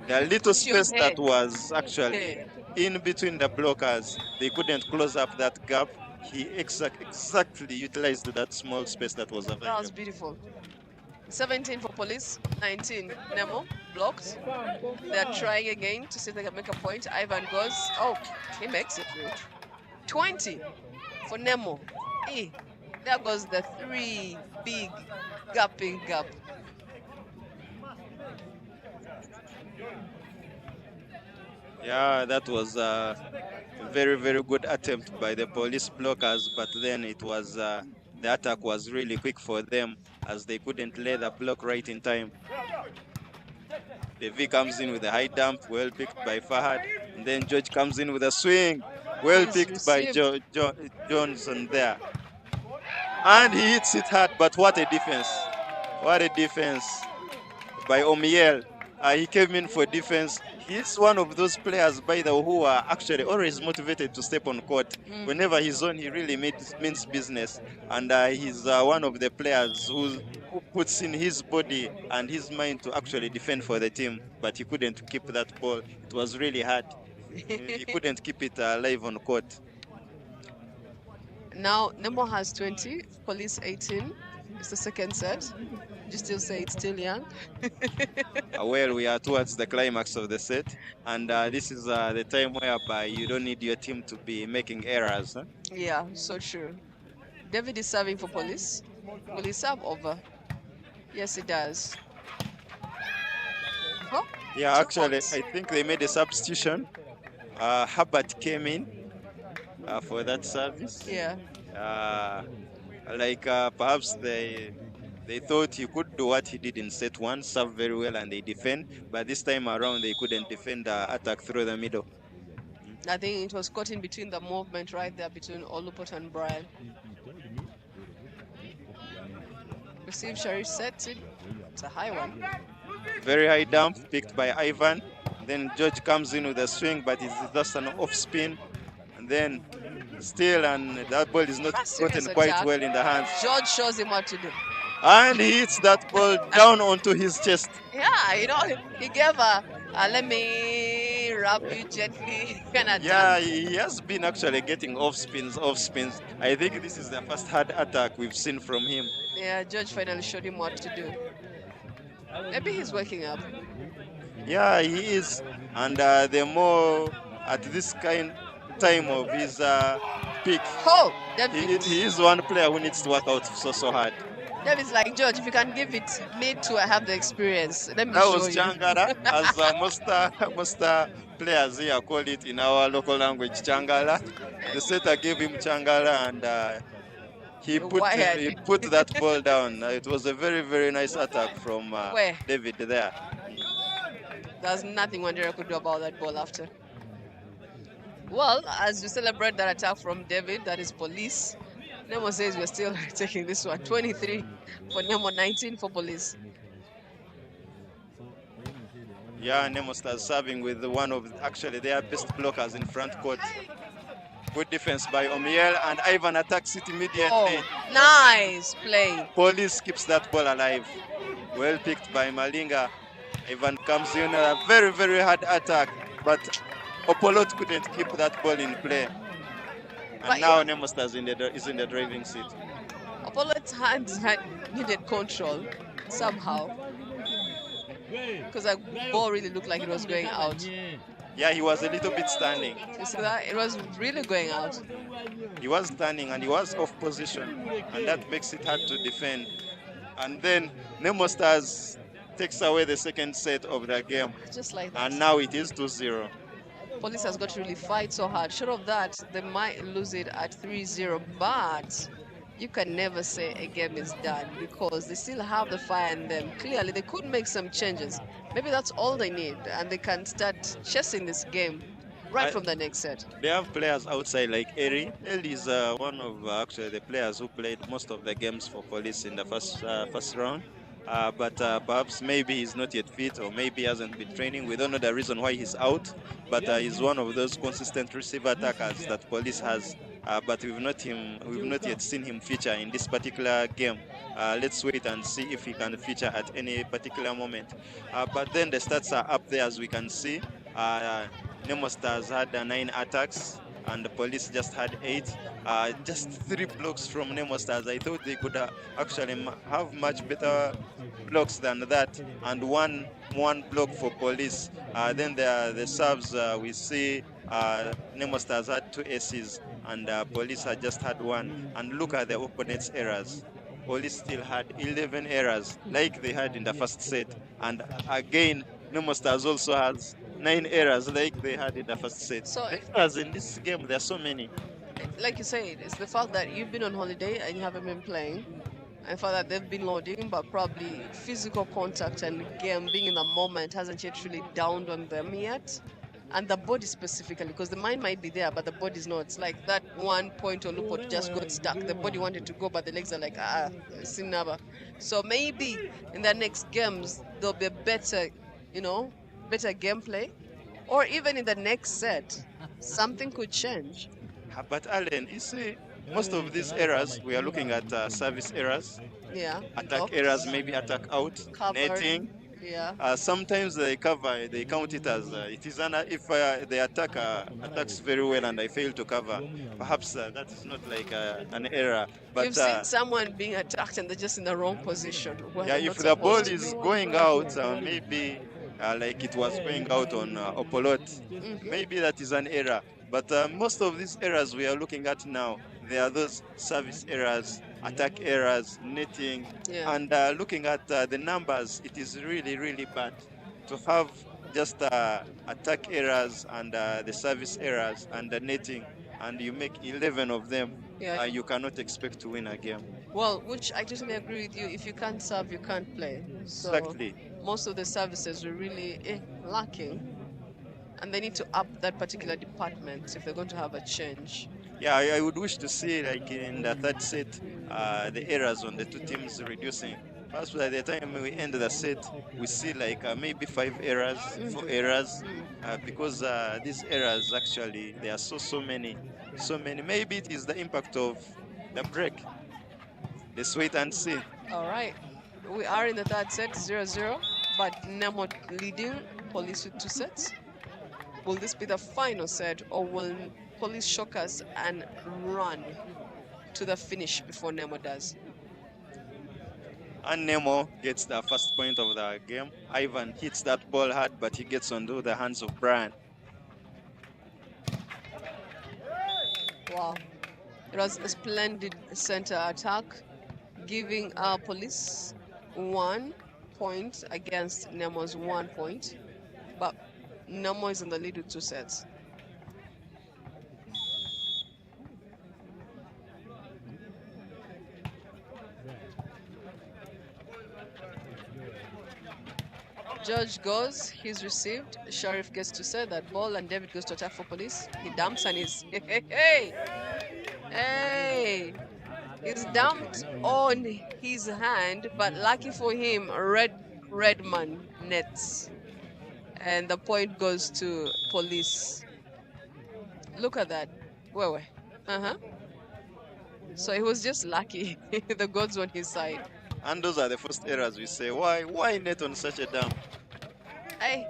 The little space that was actually in between the blockers, they couldn't close up that gap. He exactly utilized that small space that was available. That was beautiful. 17 for police, 19 Nemo, blocked. They're trying again to see if they can make a point. Ivan goes, oh, he makes it through. 20 for Nemo. There goes the 3 big gapping gap. Yeah, that was a very good attempt by the police blockers, but then it was the attack was really quick for them as they couldn't lay the block right in time. The V comes in with a high dump, well picked by Fahad, and then George comes in with a swing, well picked by Johnson there. And he hits it hard, but what a defense. What a defense by Omiel. He came in for defense. He's one of those players, by the way, who are actually always motivated to step on court. Whenever he's on, he really means business. And he's one of the players who puts in his body and his mind to actually defend for the team. But he couldn't keep that ball. It was really hard. He couldn't keep it alive on court. Now, Nemo has 20, police 18. It's the second set. You still say it's still young? Well, we are towards the climax of the set, and this is the time whereby you don't need your team to be making errors. Huh? Yeah, so true. David is serving for police. Will he serve over? Yes, he does. Oh, yeah, actually, I think they made a substitution. Herbert came in for that service. Yeah. Perhaps they thought he could do what he did in set 1, serve very well, and they defend. But this time around, they couldn't defend the attack through the middle. I think it was caught in between the movement right there between Olupot and Brian. Receive Sharif sets it. It's a high one. Very high dump picked by Ivan. Then George comes in with a swing, but it's just an off spin. And then still, and that ball is not Serious gotten quite attack. well in the hands. George shows him what to do. And he hits that ball down onto his chest. Yeah, he gave a let me rub you gently kind of Yeah, dance. he has been actually getting off spins, off spins. I think this is the first hard attack we've seen from him. Yeah, George finally showed him what to do. Maybe he's waking up. Yeah, he is. And the more at this time of his peak, Oh, David. he is one player who needs to work out so hard. David's like, George, if you can give it me too, I have the experience. Let me That show was you. Changala, as most players here call it in our local language, Changala. The setter gave him Changala, and he Wired. put that ball down. It was a very, very nice attack from Where? David there. There's nothing Wandera could do about that ball after. Well, as we celebrate that attack from David, that is police. Nemo says we're still taking this one. 23 for Nemo, 19 for police. Yeah, Nemo Stars serving with one of actually their best blockers in front court. Good defense by Omiel, and Ivan attacks it immediately. Oh, nice play. Police keeps that ball alive. Well picked by Malinga. Ivan comes in a very, very hard attack, but Opolot couldn't keep that ball in play. And But now Nemo Stars is in the driving seat. Apollo's hands had needed control somehow. Because that ball really looked like it was going out. Yeah, he was a little bit standing. You see that? It was really going out. He was standing and he was off position, and that makes it hard to defend. And then Nemo Stars takes away the second set of the game, Just like that. and now it is 2-0. Police has got to really fight so hard. Short of that, they might lose it at 3-0, but you can never say a game is done because they still have the fire in them. Clearly, they could make some changes. Maybe that's all they need, and they can start chasing this game right from the next set. They have players outside like Eri. Eri is one of actually the players who played most of the games for Police in the first round. But perhaps maybe he's not yet fit, or maybe he hasn't been training. We don't know the reason why he's out, but he's one of those consistent receiver attackers that Police has. But we've not yet seen him feature in this particular game. Let's wait and see if he can feature at any particular moment. But then the stats are up there, as we can see. Nemo Stars had 9 attacks, and the Police just had 8. Just 3 blocks from Nemo Stars. I thought they could actually have much better blocks than that, and one block for Police. Then the serves, we see Nemo Stars had 2 aces, and Police had just had 1. And look at the opponent's errors. Police still had 11 errors, like they had in the first set. And again, Nemo Stars also has 9 errors, like they had in the first set. So, errors in this game, there are so many. like you said, it's the fact that you've been on holiday and you haven't been playing. And for that, they've been loading, but probably physical contact and game being in the moment hasn't yet really dawned on them yet. And the body specifically, because the mind might be there, but the body's not. It's like that one point or loophole just got stuck. The body wanted to go, but the legs are like, it's never. So maybe in the next games, there'll be a better, better gameplay. Or even in the next set, something could change. But Alan, you see, most of these errors, we are looking at service errors, attack errors, maybe attack out, netting. Yeah. Sometimes they count it as it is if the attacker attacks very well and I fail to cover, perhaps that is not like an error. But you've seen someone being attacked and they're just in the wrong position. Yeah, if the ball is going out, maybe like it was going out on Opolot, maybe that is an error. But most of these errors we are looking at now, they are those service errors, attack errors, netting, and looking at the numbers, it is really, really bad to have just attack errors and the service errors and the netting, and you make 11 of them. You cannot expect to win a game. Well, which I totally agree with you. If you can't serve, you can't play. So exactly. Most of the services were really lacking. And they need to up that particular department if they're going to have a change. Yeah, I would wish to see, like in the third set, the errors on the 2 teams reducing. Perhaps by the time we end the set, we see like maybe 5 errors, 4 errors, because these errors actually, there are so many. so many. Maybe it is the impact of the break. Let's wait and see. All right. We are in the third set, 0-0, but Nemo leading Police with 2 sets. Will this be the final set, or will Police shock us and run to the finish before Nemo does? And Nemo gets the first point of the game. Ivan hits that ball hard, but he gets onto the hands of Brian. Wow. It was a splendid center attack, giving our Police 1 point against Nemo's 1 point. But Nemo is in the lead with 2 sets. George goes, he's received. Sharif gets to set that ball, and David goes to attack for Police. He dumps and he's hey! He's dumped on his hand, but lucky for him, Redman nets. And the point goes to Police. Look at that. Where? So he was just lucky. The gods on his side. And those are the first errors we say. Why net on such a dump? Hey,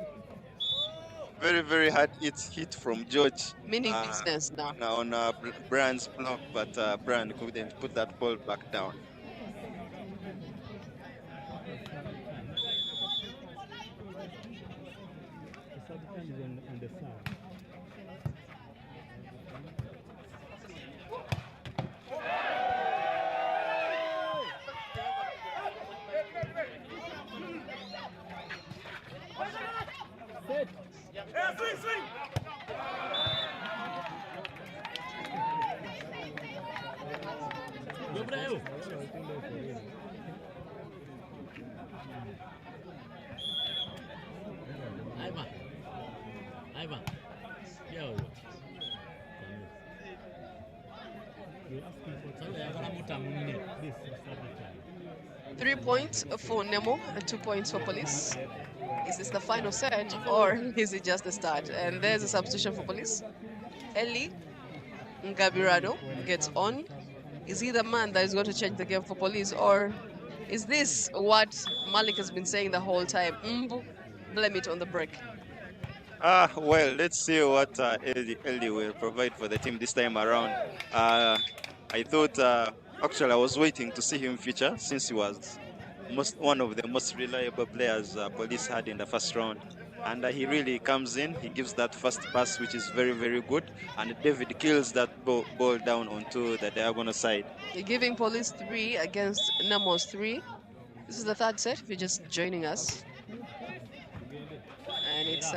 Very, very hard hit from George. meaning business now. On Brian's block, but Brian couldn't put that ball back down. The substance is on the side. Set. Yeah, swing! Go, Braille! Ivan. Yo. You're asking for this 3 points for Nemo and 2 points for Police. Is this the final set, or is it just the start? And there's a substitution for Police. Eli Ngabirado gets on. Is he the man that is going to change the game for Police, or is this what Malik has been saying the whole time? Blame it on the break. Well, let's see what Eli will provide for the team this time around. I thought, actually, I was waiting to see him feature, since he was one of the most reliable players Police had in the first round. And he really comes in, he gives that first pass, which is very, very good. And David kills that ball down onto the diagonal side. You're giving Police 3 against Nemo's 3. This is the third set, if you're just joining us. And it's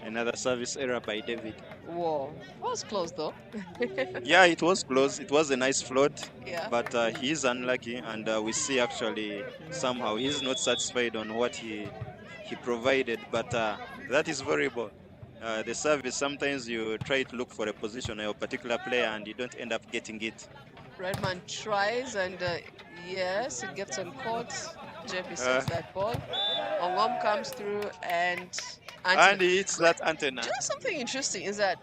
another service error by David. Whoa. It was close though. Yeah, it was close. It was a nice float. Yeah. But he's unlucky, and we see actually somehow he's not satisfied on what he provided. But that is variable. The service, sometimes you try to look for a position or a particular player and you don't end up getting it. Redman tries, and yes, it gets on court. JP saves that ball. Ongom comes through and he hits that antenna. Do you know something interesting is that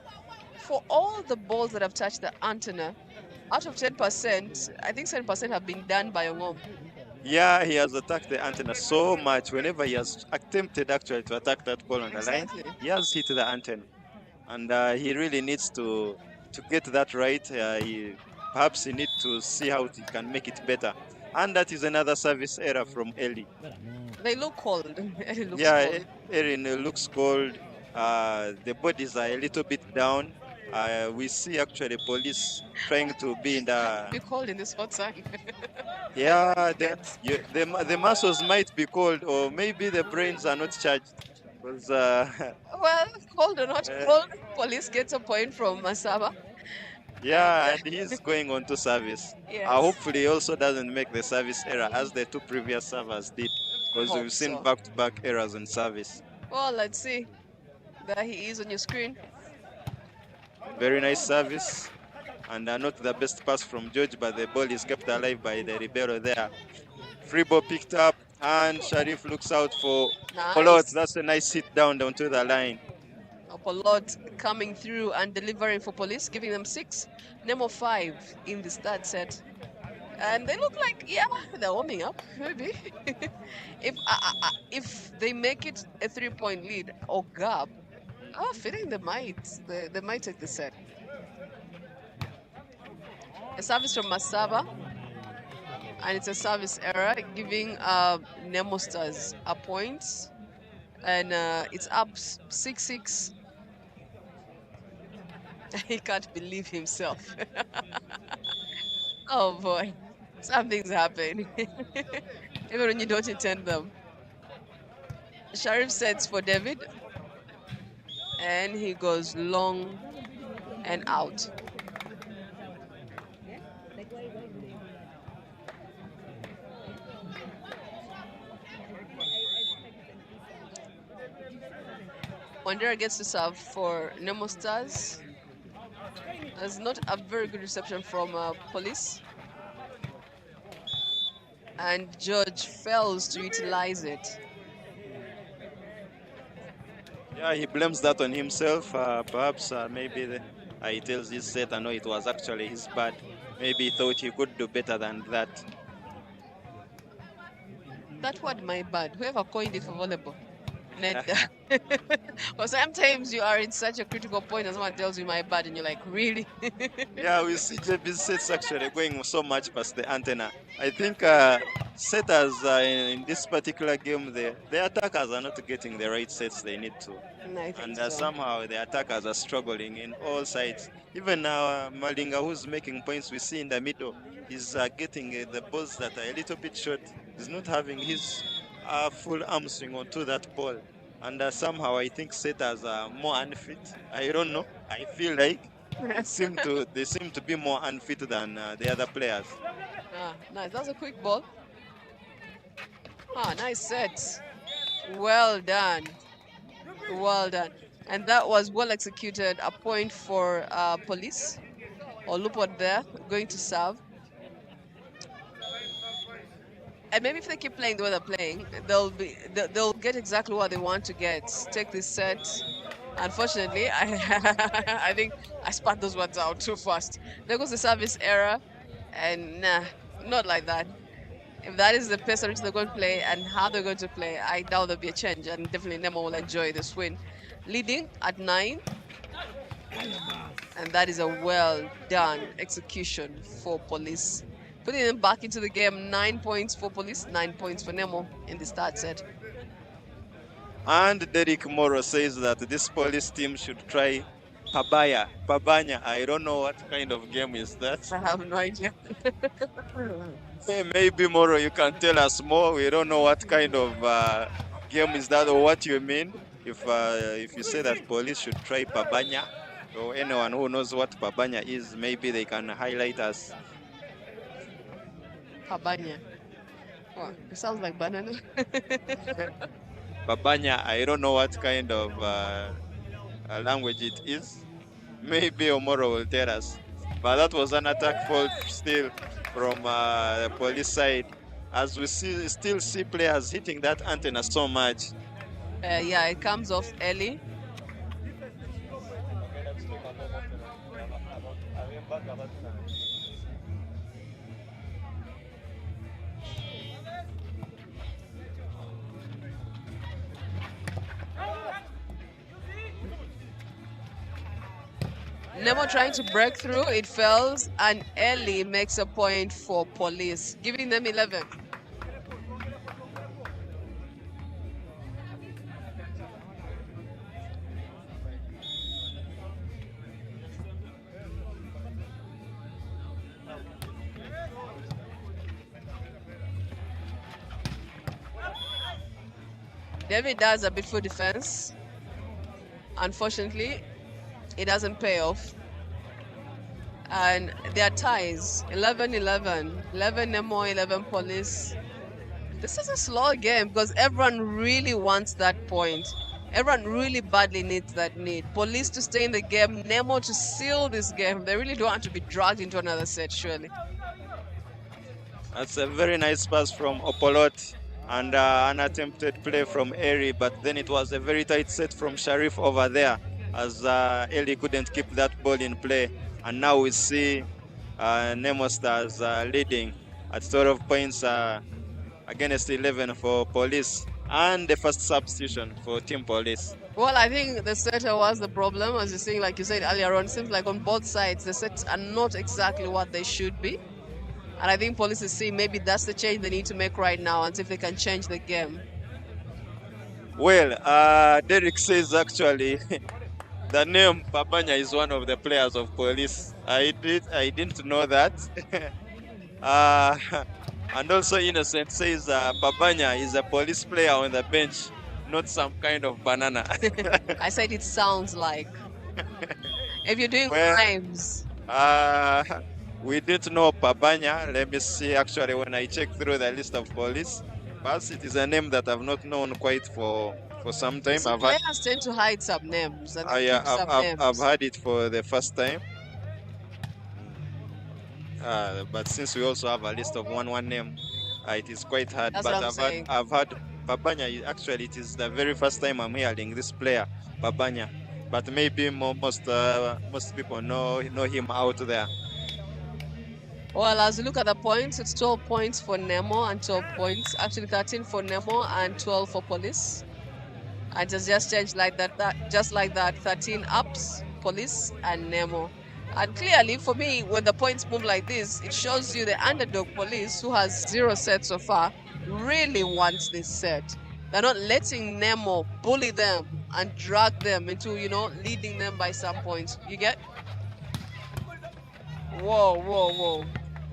for all the balls that have touched the antenna, out of 10%, I think 7% have been done by Ongom. Yeah, he has attacked the antenna so much. Whenever he has attempted actually to attack that ball on the line, he has hit the antenna. And he really needs to get that right. Perhaps he needs to see how he can make it better. And that is another service error from Eli. They look cold. Erin looks cold. The bodies are a little bit down. We see actually Police trying to be in the... Be cold in this hot sun. Yeah, the muscles might be cold, or maybe the brains are not charged. Because, well, cold or not cold, Police gets a point from Masaba. Yeah, and he's going on to service. Yes. Hopefully he also doesn't make the service error as the two previous servers did, because we've seen back-to-back errors in service. Well, let's see. There he is on your screen. Very nice service, and not the best pass from George, but the ball is kept alive by the Ribeiro there. Free ball picked up, and Sharif looks out for Polot. That's a nice hit down to the line. Opolot coming through and delivering for Police, giving them 6. Nemo 5 in this third set. And they look like, yeah, they're warming up, maybe. If they make it a 3-point lead or gap, feeling they might take the set. A service from Masaba, and it's a service error, giving Nemo Stars a point. And it's up 6-6. He can't believe himself. Oh boy, something's happening. Even when you don't intend them. Sharif sets for David, and he goes long and out. Wandera gets to serve for Nemo Stars. There's not a very good reception from Police. And George fails to utilize it. Yeah, he blames that on himself. Perhaps maybe he tells his set, no, it was actually his bad. Maybe he thought he could do better than that. That word, my bad. Whoever coined it for volleyball. Well, sometimes you are in such a critical point and someone tells you my bad and you're like, really? Yeah, we see JB's sets actually going so much past the antenna. I think setters in this particular game, the attackers are not getting the right sets they need to. And somehow the attackers are struggling in all sides. Even now, Malinga, who's making points, we see in the middle, is getting the balls that are a little bit short. He's not having his full arm swing onto that ball. And somehow I think setters are more unfit. I don't know. I feel like they seem to be more unfit than the other players. Nice. That was a quick ball. Nice set. Well done. Well done. And that was well executed. A point for Police. Olupot there, going to serve. And maybe if they keep playing the way they're playing, they'll get exactly what they want to get. Take this set. Unfortunately, I think I spat those words out too fast. There goes the service error, and nah, not like that. If that is the pace at which they're going to play and how they're going to play, I doubt there'll be a change, and definitely Nemo will enjoy this win. Leading at 9, and that is a well done execution for Police. Putting them back into the game, 9 points for Police, 9 points for Nemo in the start set. And Derek Moro says that this Police team should try Pabanya. I don't know what kind of game is that. I have no idea. Maybe Moro, you can tell us more. We don't know what kind of game is that or what you mean. If you say that Police should try Pabanya, or anyone who knows what Pabanya is, maybe they can highlight us. Pabanya. Oh, it sounds like banana. Pabanya, I don't know what kind of language it is. Maybe Omoro will tell us. But that was an attack fault still from the Police side. As we still see players hitting that antenna so much. Yeah, it comes off early. Nemo trying to break through, it fails, and Ellie makes a point for Police, giving them 11. David does a beautiful defense. Unfortunately, it doesn't pay off. And there are ties, 11-11. 11 Nemo, 11 Police. This is a slow game because everyone really wants that point. Everyone really badly needs that need. Police to stay in the game, Nemo to seal this game. They really don't want to be dragged into another set, surely. That's a very nice pass from Opolot and an attempted play from Eri, but then it was a very tight set from Sharif over there. as Eli couldn't keep that ball in play. And now we see Nemo Stars leading at 12 points against 11 for Police, and the first substitution for Team Police. Well, I think the setter was the problem, as you're saying, like you said earlier on. Seems like on both sides, the sets are not exactly what they should be. And I think police is seeing maybe that's the change they need to make right now and see if they can change the game. Well, Derek says actually the name Papanya is one of the players of Police. I didn't know that. And also Innocent says Papanya is a Police player on the bench, not some kind of banana. I said it sounds like. If you're doing Well, rhymes. We didn't know Papanya. Let me see. Actually, when I check through the list of Police, but it is a name that I've not known quite for some time. See, players tend to hide some names and keep some names. I've had it for the first time. But since we also have a list of one name, it is quite hard. That's but what I'm saying. I've had Papanya. Actually, it is the very first time I'm hearing this player, Papanya. But maybe most people know him out there. Well, as you look at the points, it's 12 points for Nemo and 12 points. Actually, 13 for Nemo and 12 for Police. And it's just changed like that, just like that. 13 ups, Police and Nemo. And clearly, for me, when the points move like this, it shows you the underdog Police, who has 0 sets so far, really wants this set. They're not letting Nemo bully them and drag them into, leading them by some points. You get? Whoa.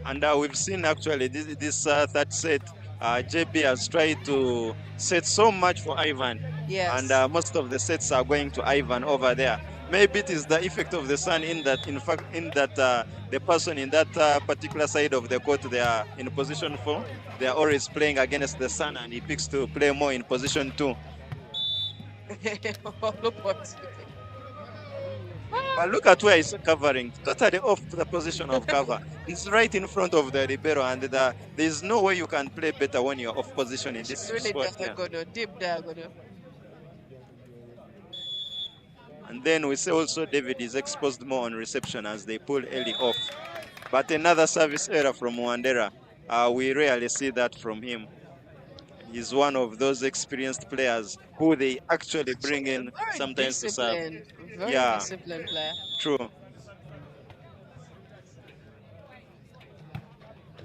And we've seen actually this third set, JB has tried to set so much for Ivan. Yes. And most of the sets are going to Ivan over there. Maybe it is the effect of the sun in that the person in that particular side of the court they are in position 4. They are always playing against the sun, and he picks to play more in position 2. But look at where he's covering, totally off the position of cover. He's right in front of the libero, and there's no way you can play better when you're off position in this really spot. Deep diagonal. And then we see also David is exposed more on reception as they pull Eli off. But another service error from Wandera. We rarely see that from him. He's one of those experienced players who they actually bring in sometimes to serve. Very disciplined player. True.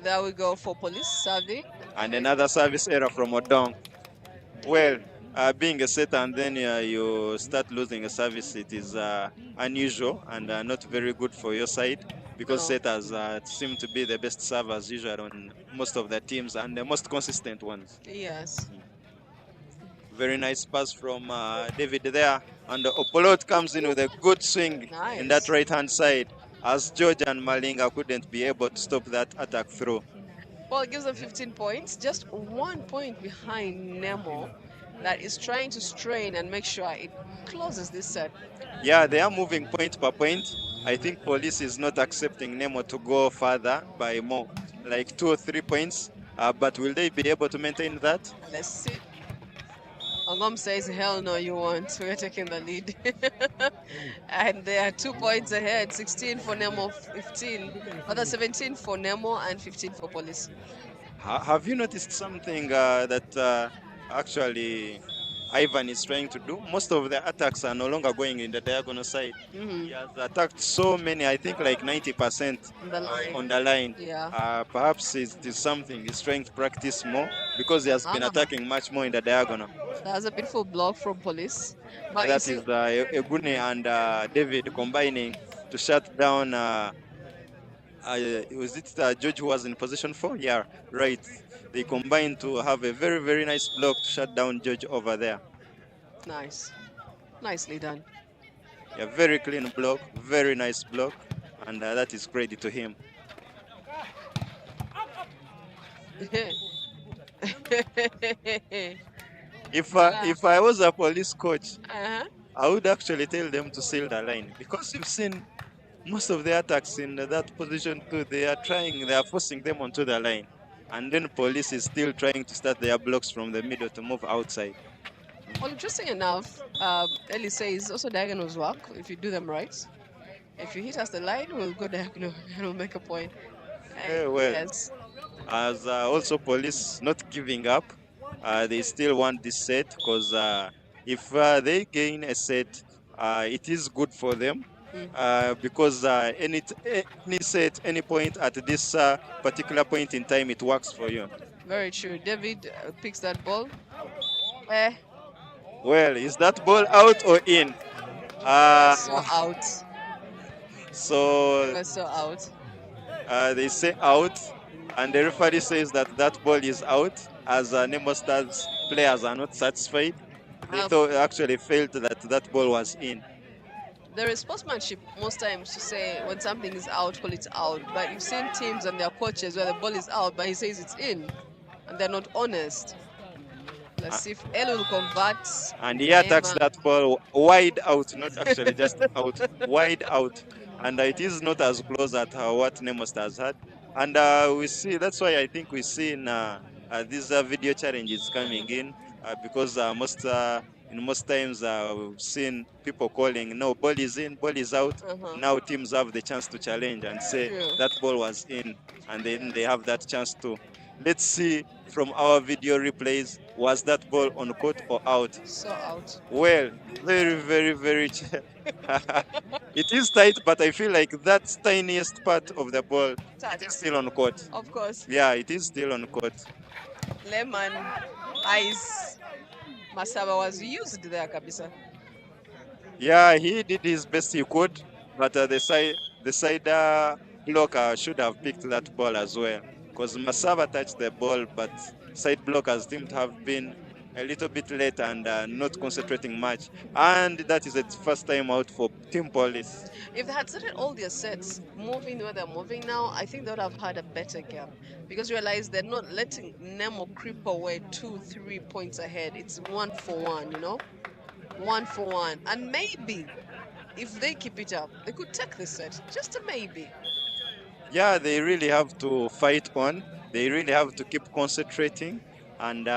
There we go for Police serving. And another service error from Odong. Well, being a setter and then you start losing a service, it is unusual and not very good for your side, because setters seem to be the best servers usually on most of the teams and the most consistent ones. Yes. Very nice pass from David there, and Opolot comes in with a good swing in that right-hand side, as George and Malinga couldn't be able to stop that attack through. Well, it gives them 15 points, just 1 point behind Nemo, that is trying to strain and make sure it closes this set. Yeah, they are moving point per point. I think Police is not accepting Nemo to go further by more, like 2 or 3 points. But will they be able to maintain that? Let's see. Angom says, hell no, you won't. We're taking the lead. And they are 2 points ahead, 16 for Nemo, 15. Other 17 for Nemo and 15 for Police. Have you noticed something that actually Ivan is trying to do? Most of the attacks are no longer going in the diagonal side. He has attacked so many, I think like 90% on the line. Yeah. Perhaps it is something he's trying to practice more, because he has been attacking much more in the diagonal. That's a beautiful block from Police. But that is Egune and David combining to shut down. Was it George who was in position 4? Yeah, right. They combined to have a very, very nice block to shut down George over there. Nice. Nicely done. Yeah, very clean block, very nice block, and that is credit to him. If I was a Police coach, I would actually tell them to seal the line, because you've seen most of the attacks in that position too. They are forcing them onto the line, and then Police is still trying to start their blocks from the middle to move outside. Well, interesting enough, Ellie says also diagonals work if you do them right. If you hit us the line, we'll go diagonal and we'll make a point. Well, Yes. as also police not giving up, they still want this set because if they gain a set, it is good for them because any set, any point at this particular point in time, it works for you. Very true. David picks that ball. Eh, Well, is that ball out or in? so out. So So out. they say out, and the referee says that that ball is out, as Nemo Stars players are not satisfied. They Um, thought actually felt that that ball was in. there is sportsmanship most times to say when something is out, call it out. But you've seen teams and their coaches where the ball is out, but he says it's in, and they're not honest. Let's Uh, see if El will convert. and he attacks that ball wide out, not actually just out, wide out. And it is not as close at what Nemo Stars had. And we see, that's why I think we see these video challenges coming in because in most times we've seen people calling, no, ball is in, ball is out. Now teams have the chance to challenge and say True. that ball was in, and then they have that chance to. Let's see from our video replays, was that ball on court or out? So out. Well, very, very, very. It is tight, but I feel like that tiniest part of the ball, it is still on court. Of course. Yeah, it is still on court. Lemon eyes. Masaba was used there, Kabisa. Yeah, he did his best he could, but the side blocker should have picked that ball as well, because Masaba touched the ball, but side blockers seem to have been a little bit late and not concentrating much, and that is the first time out for Team Police. If they had started all their sets moving where they're moving now, I think they would have had a better game, because realize they're not letting Nemo creep away 2-3 points ahead. It's 1-for-1, you know, 1-for-1, and maybe if they keep it up, they could take this set. Just a maybe. Yeah, they really have to fight on. They really have to keep concentrating and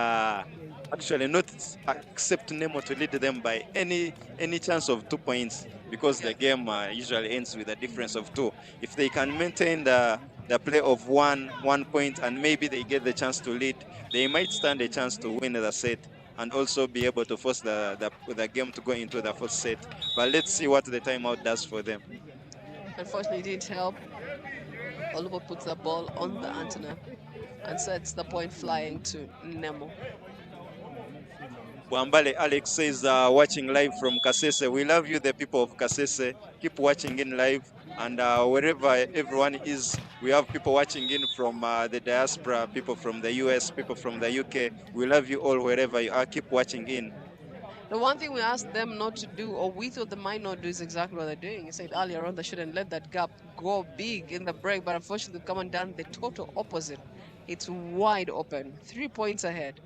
actually not accept Nemo to lead them by any chance of 2 points, because the game usually ends with a difference of 2. If they can maintain the play of 1 point and maybe they get the chance to lead, they might stand a chance to win the set and also be able to force the game to go into the fourth set. But let's see what the timeout does for them. Unfortunately, it didn't help. Olubo puts the ball on the antenna and sets the point flying to Nemo. Wambale Alex says, watching live from Kasese. We love you, the people of Kasese. Keep watching in live. And wherever everyone is, we have people watching in from the diaspora, people from the US, people from the UK. We love you all wherever you are. Keep watching in. The one thing we asked them not to do, or we thought they might not do, is exactly what they're doing. You said earlier on they shouldn't let that gap go big in the break, but unfortunately they've come and done the total opposite. It's wide open. 3 points ahead.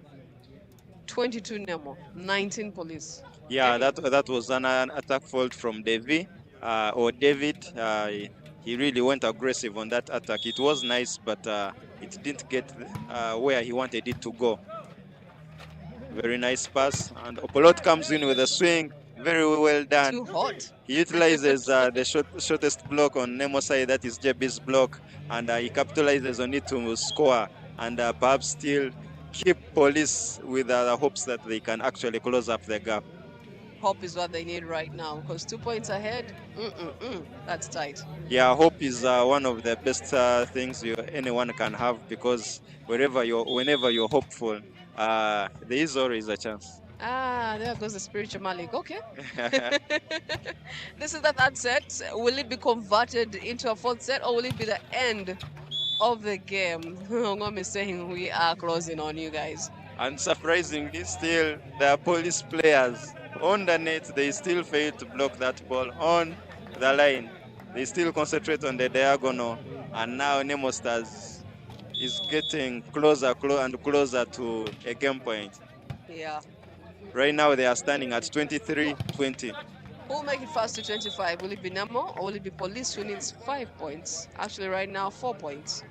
22 Nemo, 19 Police. Yeah, that was an attack fault from David. He really went aggressive on that attack. It was nice, but it didn't get where he wanted it to go. Very nice pass, and Opolot comes in with a swing. Very well done. Too hot. He utilizes the shortest block on Nemo's side, that is JB's block, and he capitalizes on it to score and perhaps still keep Police with the hopes that they can actually close up the gap. Hope is what they need right now, because 2 points ahead, that's tight. Yeah, hope is one of the best things anyone can have, because whenever you're hopeful, there is always a chance. There goes the spiritual Malik. Okay. This is the third set. Will it be converted into a fourth set, or will it be the end of the game? Ngom is saying we are closing on you guys. And surprisingly, still, the Police players on the net, they still fail to block that ball on the line. They still concentrate on the diagonal, and now Nemo Stars is getting closer and closer to a game point. Yeah. Right now, they are standing at 23-20. Who will make it fast to 25? Will it be Nemo, or will it be Police, who needs 5 points? Actually, right now, 4 points.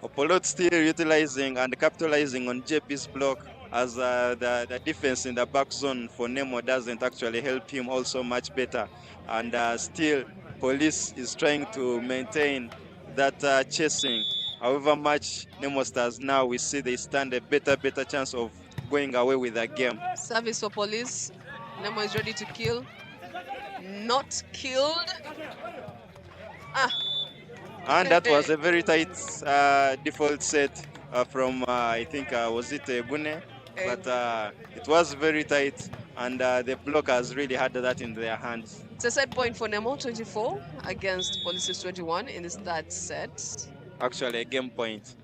Opolot still utilizing and capitalizing on JP's block, as the defense in the back zone for Nemo doesn't actually help him also much better. And still, Police is trying to maintain that chasing. However much Nemo Stars now, we see they stand a better chance of going away with the game. Service for Police. Nemo is ready to kill. Not killed. Ah. And that was a very tight default set from, I think, was it Gune? But it was very tight, and the blockers really had that in their hands. It's a set point for Nemo, 24 against Police's 21 in this third set. Actually, a game point.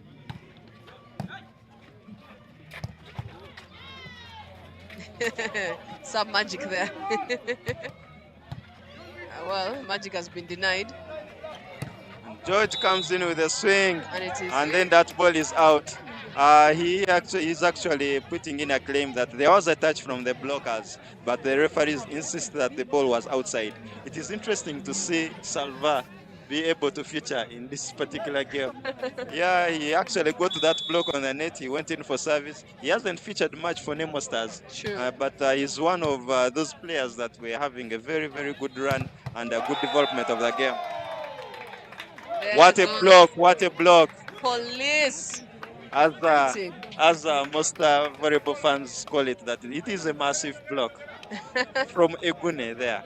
Some magic there. Well, magic has been denied. George comes in with a swing, And then that ball is out. He's actually putting in a claim that there was a touch from the blockers, but the referees insist that the ball was outside. It is interesting to see Salva be able to feature in this particular game. Yeah, he actually got to that block on the net. He went in for service. He hasn't featured much for Nemo Stars, but he's one of those players that were having a very good run and a good development of the game. What a block, what a block. Police. As most volleyball fans call it, that it is a massive block from Egune there.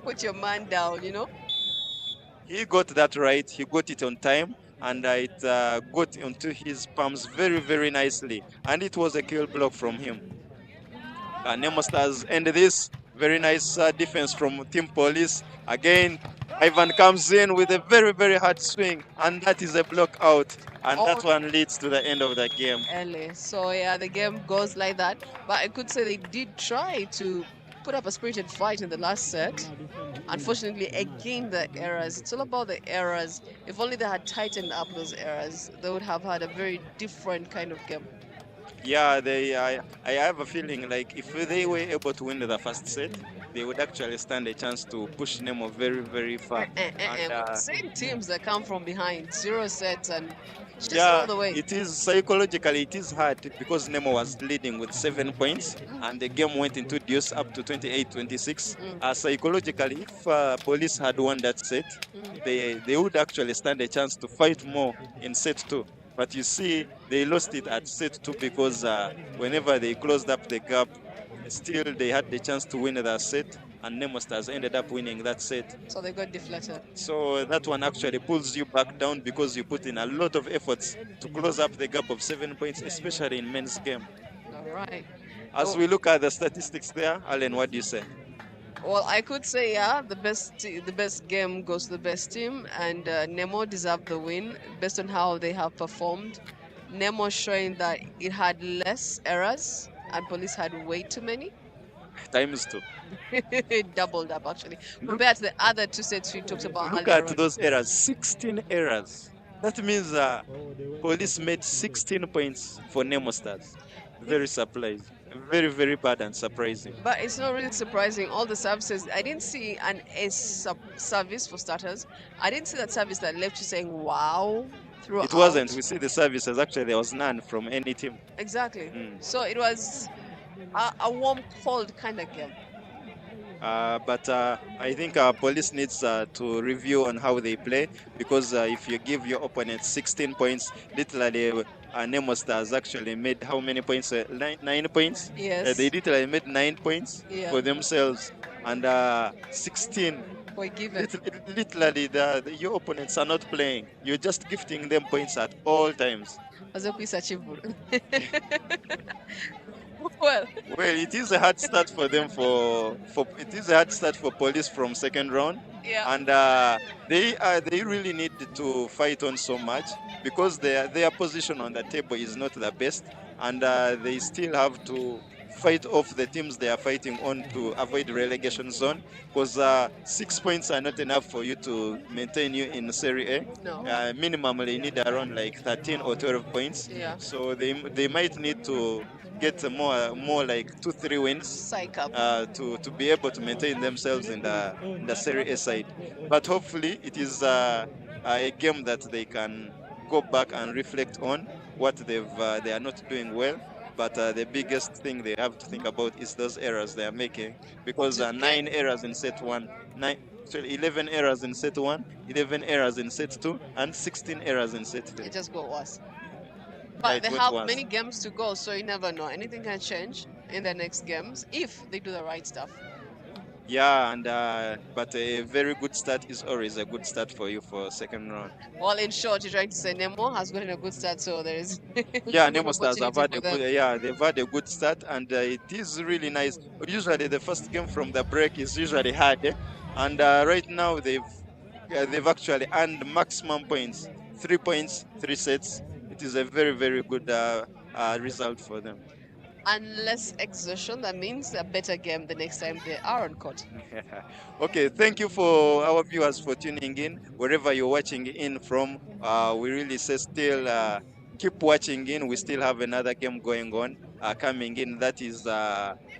Put your man down, you know. He got that right. He got it on time, and it got onto his palms very nicely. And it was a kill block from him. Nemo Stars end this. Very nice defense from Team Police. Again, Ivan comes in with a very hard swing, and that is a block out. And that one leads to the end of the game. So yeah, the game goes like that. But I could say they did try to put up a spirited fight in the last set. Unfortunately, again, the errors. It's all about the errors. If only they had tightened up those errors, they would have had a very different kind of game. Yeah, I have a feeling like if they were able to win the first set, they would actually stand a chance to push Nemo very far. Same teams that come from behind, 0 sets and just yeah, all the way. It is psychologically, it is hard because Nemo was leading with 7 points and the game went into deuce up to 28-26. Psychologically, if Police had won that set, they would actually stand a chance to fight more in set 2. But you see, they lost it at set 2 because whenever they closed up the gap, still they had the chance to win that set, and Nemo Stars ended up winning that set. So they got deflated. So that one actually pulls you back down because you put in a lot of efforts to close up the gap of 7 points, especially in men's game. All right. As we look at the statistics there, Alan, what do you say? Well, I could say, yeah, the best game goes to the best team, and Nemo deserved the win based on how they have performed. Nemo showing that it had less errors, and Police had way too many. Times 2. It doubled up, actually, compared to the other 2 sets we talked about. Look at those errors, 16 errors. That means Police made 16 points for Nemo Stars. Very surprising. Very bad and surprising. But it's not really surprising. All the services, I didn't see an ace service for starters. I didn't see that service that left you saying wow throughout. It wasn't. We see the services. Actually, there was none from any team. Exactly. So it was a warm, cold kind of game. But I think Police needs to review on how they play, because if you give your opponent 16 points, literally Nemo Stars actually made how many points? 9 points? Yes. They literally made 9 points for themselves, and 16. Literally, your opponents are not playing. You're just gifting them points at all times. Well, it is a hard start for them. It is a hard start for Police from second round, and they really need to fight on so much because their position on the table is not the best, and they still have to fight off the teams they are fighting on to avoid relegation zone, because 6 points are not enough for you to maintain you in Serie A. No. Minimum they need around like 13 or 12 points. Yeah. So they might need to get more like 2-3 wins to be able to maintain themselves in the Serie A side. But hopefully it is a game that they can go back and reflect on what they are not doing well, but the biggest thing they have to think about is those errors they are making, because To 9 errors in set 1, 11 errors in set 1, 11 errors in set 2, and 16 errors in set 3. it just got worse. Yeah, But it they went have worse. many games to go, so you never know. Anything can change in the next games if they do the right stuff. Yeah, and but a very good start is always a good start for you for second round. Well, in short, you're trying to say Nemo has gotten a good start, so there is Yeah, good Nemo Stars have opportunity had for a them. good, yeah, they've had a good start, and it is really nice. Usually, the first game from the break is usually hard, and right now they've actually earned maximum points, 3 points, 3 sets. It is a very very good result for them. And less exertion, that means a better game the next time they are on court. Okay, thank you for our viewers for tuning in wherever you're watching in from. We really say still keep watching in. We still have another game going on coming in. That is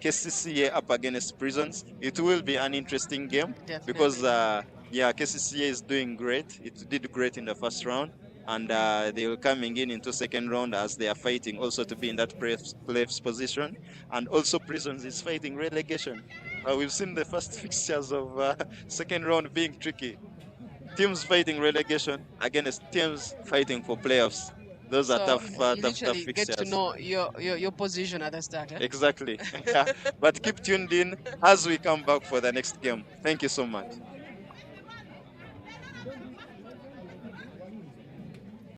KCCA up against Prisons. It will be an interesting game because Definitely. yeah, KCCA is doing great. It did great in the first round, and they will coming in into second round as they are fighting also to be in that playoffs position, and also Prisons is fighting relegation. We've seen the first fixtures of second round being tricky. Teams fighting relegation against teams fighting for playoffs. Those are So tough, you tough literally get to fixtures. know your position at the start. Eh? Exactly. But keep tuned in as we come back for the next game. Thank you so much.